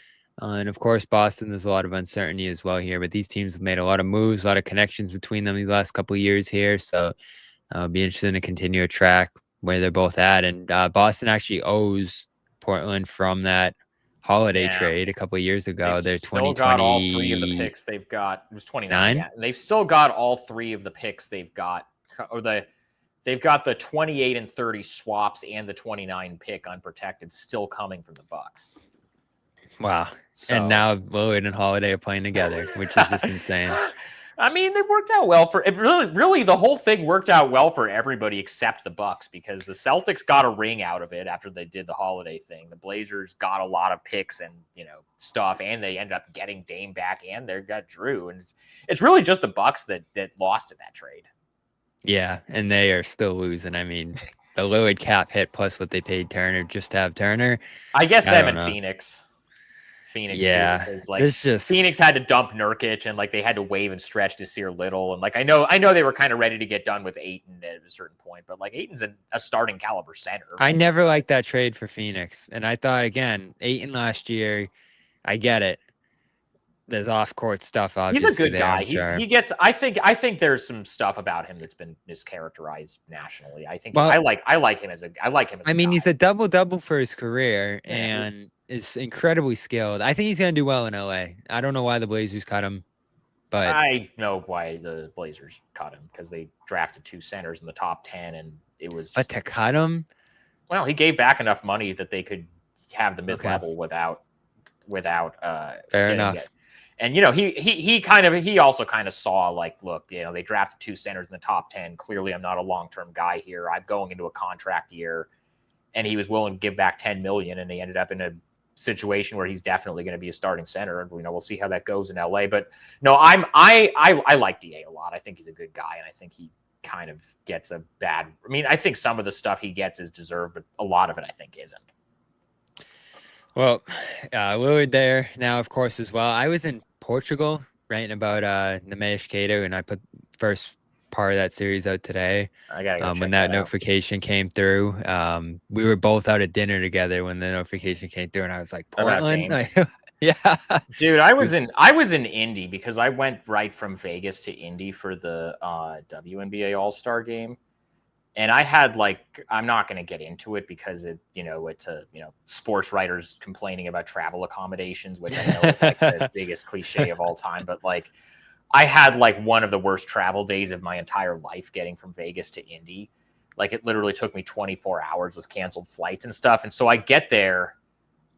And of course, Boston, there's a lot of uncertainty as well here, but these teams have made a lot of moves, a lot of connections between them these last couple of years here. So I'll be interested to continue to track where they're both at. And Boston actually owes Portland from that Holiday trade a couple of years ago. They're 2020. Got all three of the picks they've got. It was 29. Yeah. They've still got all three of the picks they've got, or they've got the 28 and 30 swaps and the 29 pick unprotected still coming from the Bucks. Wow. So, and now Lillard and Holiday are playing together, which is just insane. I mean, it worked out well for it. Really, the whole thing worked out well for everybody except the Bucks, because the Celtics got a ring out of it after they did the Holiday thing. The Blazers got a lot of picks and stuff, and they ended up getting Dame back, and they got Jrue, and it's really just the Bucks that lost in that trade. Yeah, and they are still losing. I mean, the Lillard cap hit plus what they paid Turner just to have Turner. I guess I them don't and know. Phoenix. Yeah, too, because like there's just Phoenix had to dump Nurkic, and like they had to waive and stretch Nasir Little, and like I know they were kind of ready to get done with Ayton at a certain point, but like Ayton's a starting caliber center. I never liked that trade for Phoenix, and I thought again, Ayton last year, I get it. There's off-court stuff. Obviously, he's a good guy. Sure. He gets. I think there's some stuff about him that's been mischaracterized nationally. I think I like him as a. I mean, guy. he's a double for his career, Yeah, and is incredibly skilled. I think he's gonna do well in LA. I don't know why the Blazers cut him, but I know why the Blazers cut him, because they drafted 2 centers in the top 10, and it was. But to cut him, well, he gave back enough money that they could have the mid-level without. Fair enough. It. And he also kind of saw, like, look, they drafted 2 centers in the top 10. Clearly, I'm not a long-term guy here. I'm going into a contract year, and he was willing to give back $10 million, and they ended up in a situation where he's definitely going to be a starting center. And we'll see how that goes in LA. But no, I like DA a lot. I think he's a good guy, and I think he kind of gets a bad. I mean, I think some of the stuff he gets is deserved, but a lot of it I think isn't. Well, Lillard there now, of course, as well. I was in Portugal writing about Nemesh Cato, and I put first part of that series out today. I gotta go when that notification came through. We were both out at dinner together when the notification came through, and I was like, Portland? Yeah. Dude, I was in Indy because I went right from Vegas to Indy for the WNBA All-Star game. And I had I'm not going to get into it because it's sports writers complaining about travel accommodations, which I know is the biggest cliche of all time. But I had one of the worst travel days of my entire life getting from Vegas to Indy. It literally took me 24 hours with canceled flights and stuff. And so I get there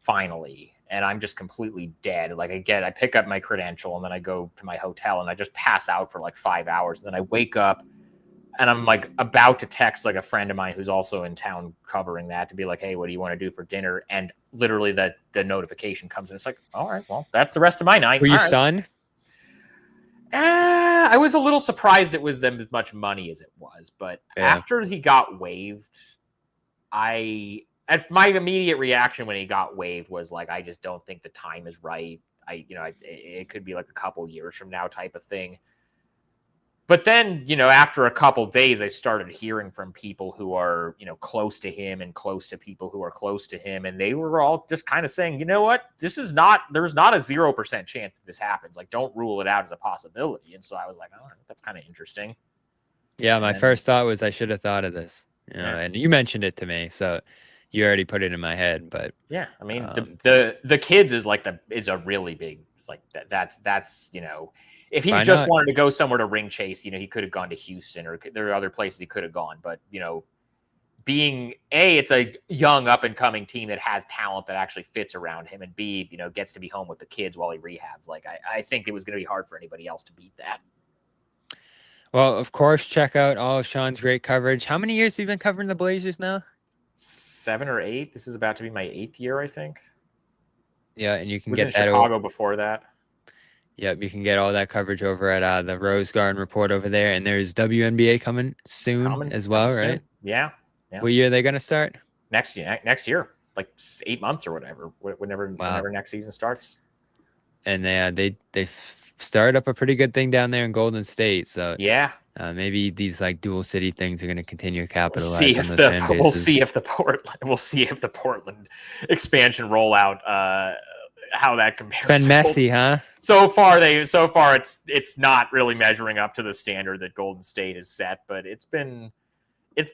finally, and I'm just completely dead. I pick up my credential, and then I go to my hotel, and I just pass out for 5 hours. And then I wake up, and I'm about to text a friend of mine who's also in town covering that to be like, hey, what do you want to do for dinner? And literally the notification comes, and it's all right, well, that's the rest of my night. Were you stunned? I was a little surprised it was them as much money as it was, but after he got waived, my immediate reaction when he got waived was I just don't think the time is right. It could be a couple years from now type of thing. But then, after a couple days, I started hearing from people who are, close to him and close to people who are close to him. And they were all just kind of saying, you know what, there's not a 0% chance that this happens. Don't rule it out as a possibility. And so I was like, oh, that's kind of interesting. Yeah, my first thought was I should have thought of this. And you mentioned it to me, so you already put it in my head. But yeah, I mean, the kids is is a really big that's if he just wanted to go somewhere to ring chase, he could have gone to Houston, or there are other places he could have gone. But, being it's a young up and coming team that has talent that actually fits around him, and B, gets to be home with the kids while he rehabs. I think it was going to be hard for anybody else to beat that. Well, of course, check out all of Sean's great coverage. How many years have you been covering the Blazers now? 7 or 8. This is about to be my 8th year, I think. Yeah, and you can get that in Chicago before that. Yep, you can get all that coverage over at the Rose Garden Report over there. And there's WNBA coming soon as well, right? Yeah. What year are they going to start? Next year, 8 months or whatever, whenever next season starts. And they started up a pretty good thing down there in Golden State. So yeah, maybe these dual city things are going to continue to capitalize on those fan bases. We'll see if the Portland expansion rollout how that compares. It's been messy, huh? So far it's not really measuring up to the standard that Golden State has set, but it's been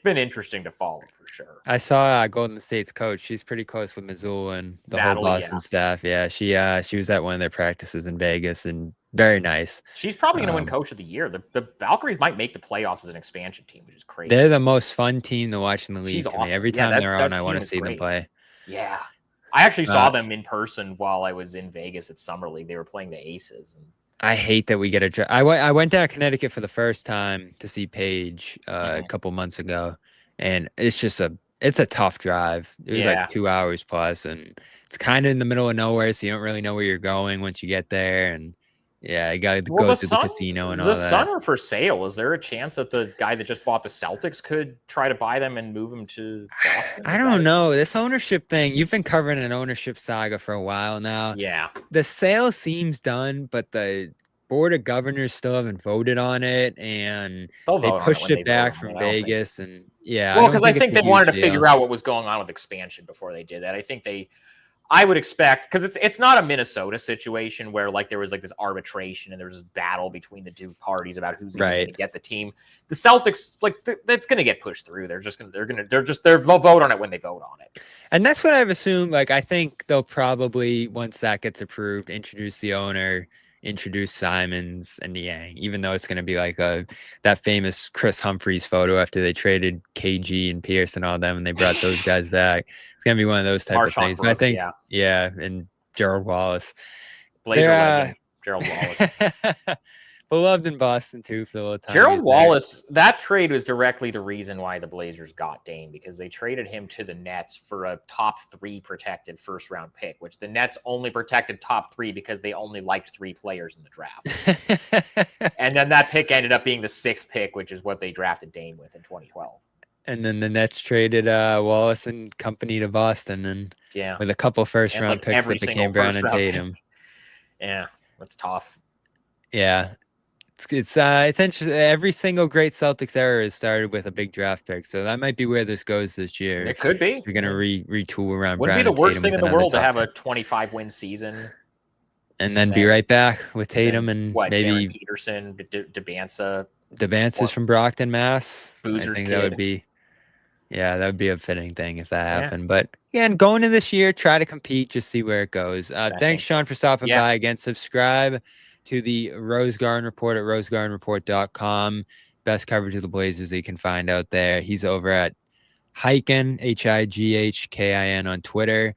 interesting to follow for sure. I saw Golden State's coach. She's pretty close with Missoula and the whole Boston staff. Yeah, she was at one of their practices in Vegas, and very nice. She's probably going to win Coach of the Year. The Valkyries might make the playoffs as an expansion team, which is crazy. They're the most fun team to watch in the league. She's to awesome. me. Every time they're on, I want to see them play. Yeah. I actually saw them in person while I was in Vegas at Summer League. They were playing the Aces, and I hate that we get a I went down to Connecticut for the first time to see Paige a couple months ago, and it's a tough drive. It was like 2 hours plus, and it's kind of in the middle of nowhere, so you don't really know where you're going once you get there. And yeah, you got to go to the casino and all that. The Sun are for sale. Is there a chance that the guy that just bought the Celtics could try to buy them and move them to Boston? I don't know. This ownership thing, you've been covering an ownership saga for a while now. Yeah. The sale seems done, but the board of governors still haven't voted on it, and they pushed it back from Vegas. And well, because I think they wanted to figure out what was going on with expansion before they did that. I would expect, because it's not a Minnesota situation where like there was like this arbitration and there was this battle between the two parties about who's going to get the team. The Celtics, like that's going to get pushed through. They'll vote on it when they vote on it. And that's what I've assumed. Like I think they'll probably, once that gets approved, introduce the owner, introduce Simons and Yang, even though it's going to be like that famous Chris Humphries photo after they traded KG and Pierce and all them, and they brought those guys back. It's going to be one of those type of things. But I think, and Gerald Wallace. Blazer legend, Gerald Wallace. Beloved in Boston, too, for the little time. Gerald Wallace, that trade was directly the reason why the Blazers got Dame, because they traded him to the Nets for a top 3 protected first-round pick, which the Nets only protected top 3 because they only liked 3 players in the draft. And then that pick ended up being the 6th pick, which is what they drafted Dame with in 2012. And then the Nets traded Wallace and company to Boston, and with a couple first-round picks that became Brown and Tatum. Yeah, that's tough. Yeah. It's interesting. Every single great Celtics era has started with a big draft pick, so that might be where this goes this year. It could be. You're gonna retool around. Wouldn't be the worst thing in the world to have a 25-win season, and then be right back with Tatum and maybe Darren Peterson, Debanza. Debanza's from Brockton, Mass. Boozer's I think kid. that would be. Yeah, that would be a fitting thing if that happened. But again, going into this year, try to compete, just see where it goes. Thanks, Sean, for stopping by. Again, subscribe to the Rose Garden Report at rosegardenreport.com. Best coverage of the Blazers that you can find out there. He's over at Highkin, Highkin on Twitter.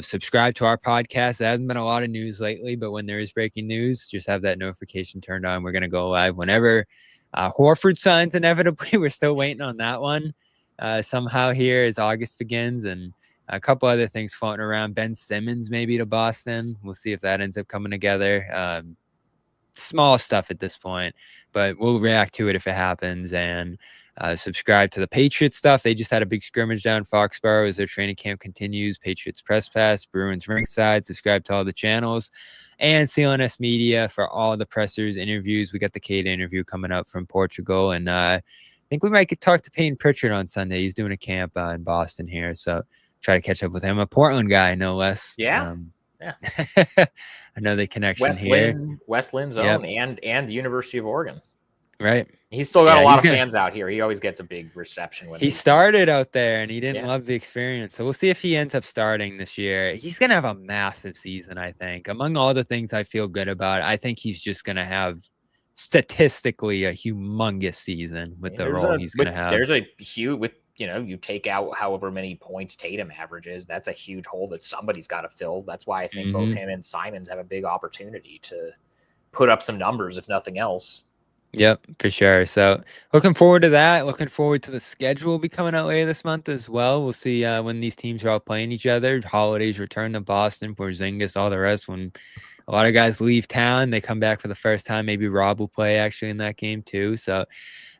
Subscribe to our podcast. There hasn't been a lot of news lately, but when there is breaking news, just have that notification turned on. We're going to go live whenever Horford signs inevitably. We're still waiting on that one. Somehow here as August begins, and a couple other things floating around. Ben Simmons maybe to Boston. We'll see if that ends up coming together. Small stuff at this point, but we'll react to it if it happens. And subscribe to the Patriots stuff. They just had a big scrimmage down in Foxborough as their training camp continues. Patriots Press Pass, Bruins Ringside. Subscribe to all the channels. And CLNS Media for all the pressers, interviews. We got the Kate interview coming up from Portugal. And I think we might get talk to Payne Pritchard on Sunday. He's doing a camp in Boston here, so try to catch up with him. A Portland guy, no less. Yeah. Another connection here. West Lynn's own and the University of Oregon. Right. He's still got a lot of fans out here. He always gets a big reception. When he started out there, and he didn't love the experience. So we'll see if he ends up starting this year. He's going to have a massive season, I think. Among all the things I feel good about, I think he's just going to have statistically a humongous season with the role he's going to have. There's a huge you take out however many points Tatum averages, that's a huge hole that somebody's got to fill. That's why I think both him and Simons have a big opportunity to put up some numbers, if nothing else. Yep, for sure. So looking forward to that. Looking forward to the schedule will be coming out later this month as well. We'll see when these teams are all playing each other. Holidays return to Boston, Porzingis, all the rest. When a lot of guys leave town, they come back for the first time. Maybe Rob will play actually in that game too. So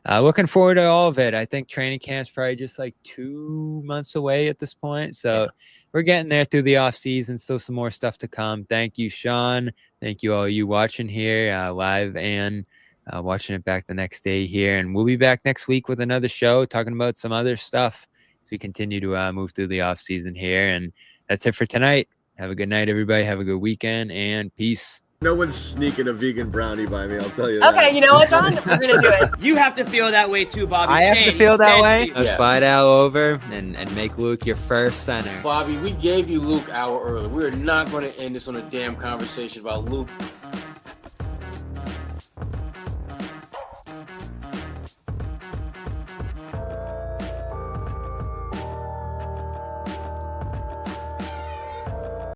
looking forward to all of it. I think training camp's probably just like 2 months away at this point. So we're getting there through the off season. Still some more stuff to come. Thank you, Sean. Thank you all you watching here live and watching it back the next day here. And we'll be back next week with another show talking about some other stuff as we continue to move through the off season here. And that's it for tonight. Have a good night, everybody. Have a good weekend, and peace. No one's sneaking a vegan brownie by me, I'll tell you that. Okay, you know what, John? We're going to do it. You have to feel that way too, Bobby. I have to feel that way. Let's fly Al over and make Luke your first center. Bobby, we gave you Luke an hour early. We're not going to end this on a damn conversation about Luke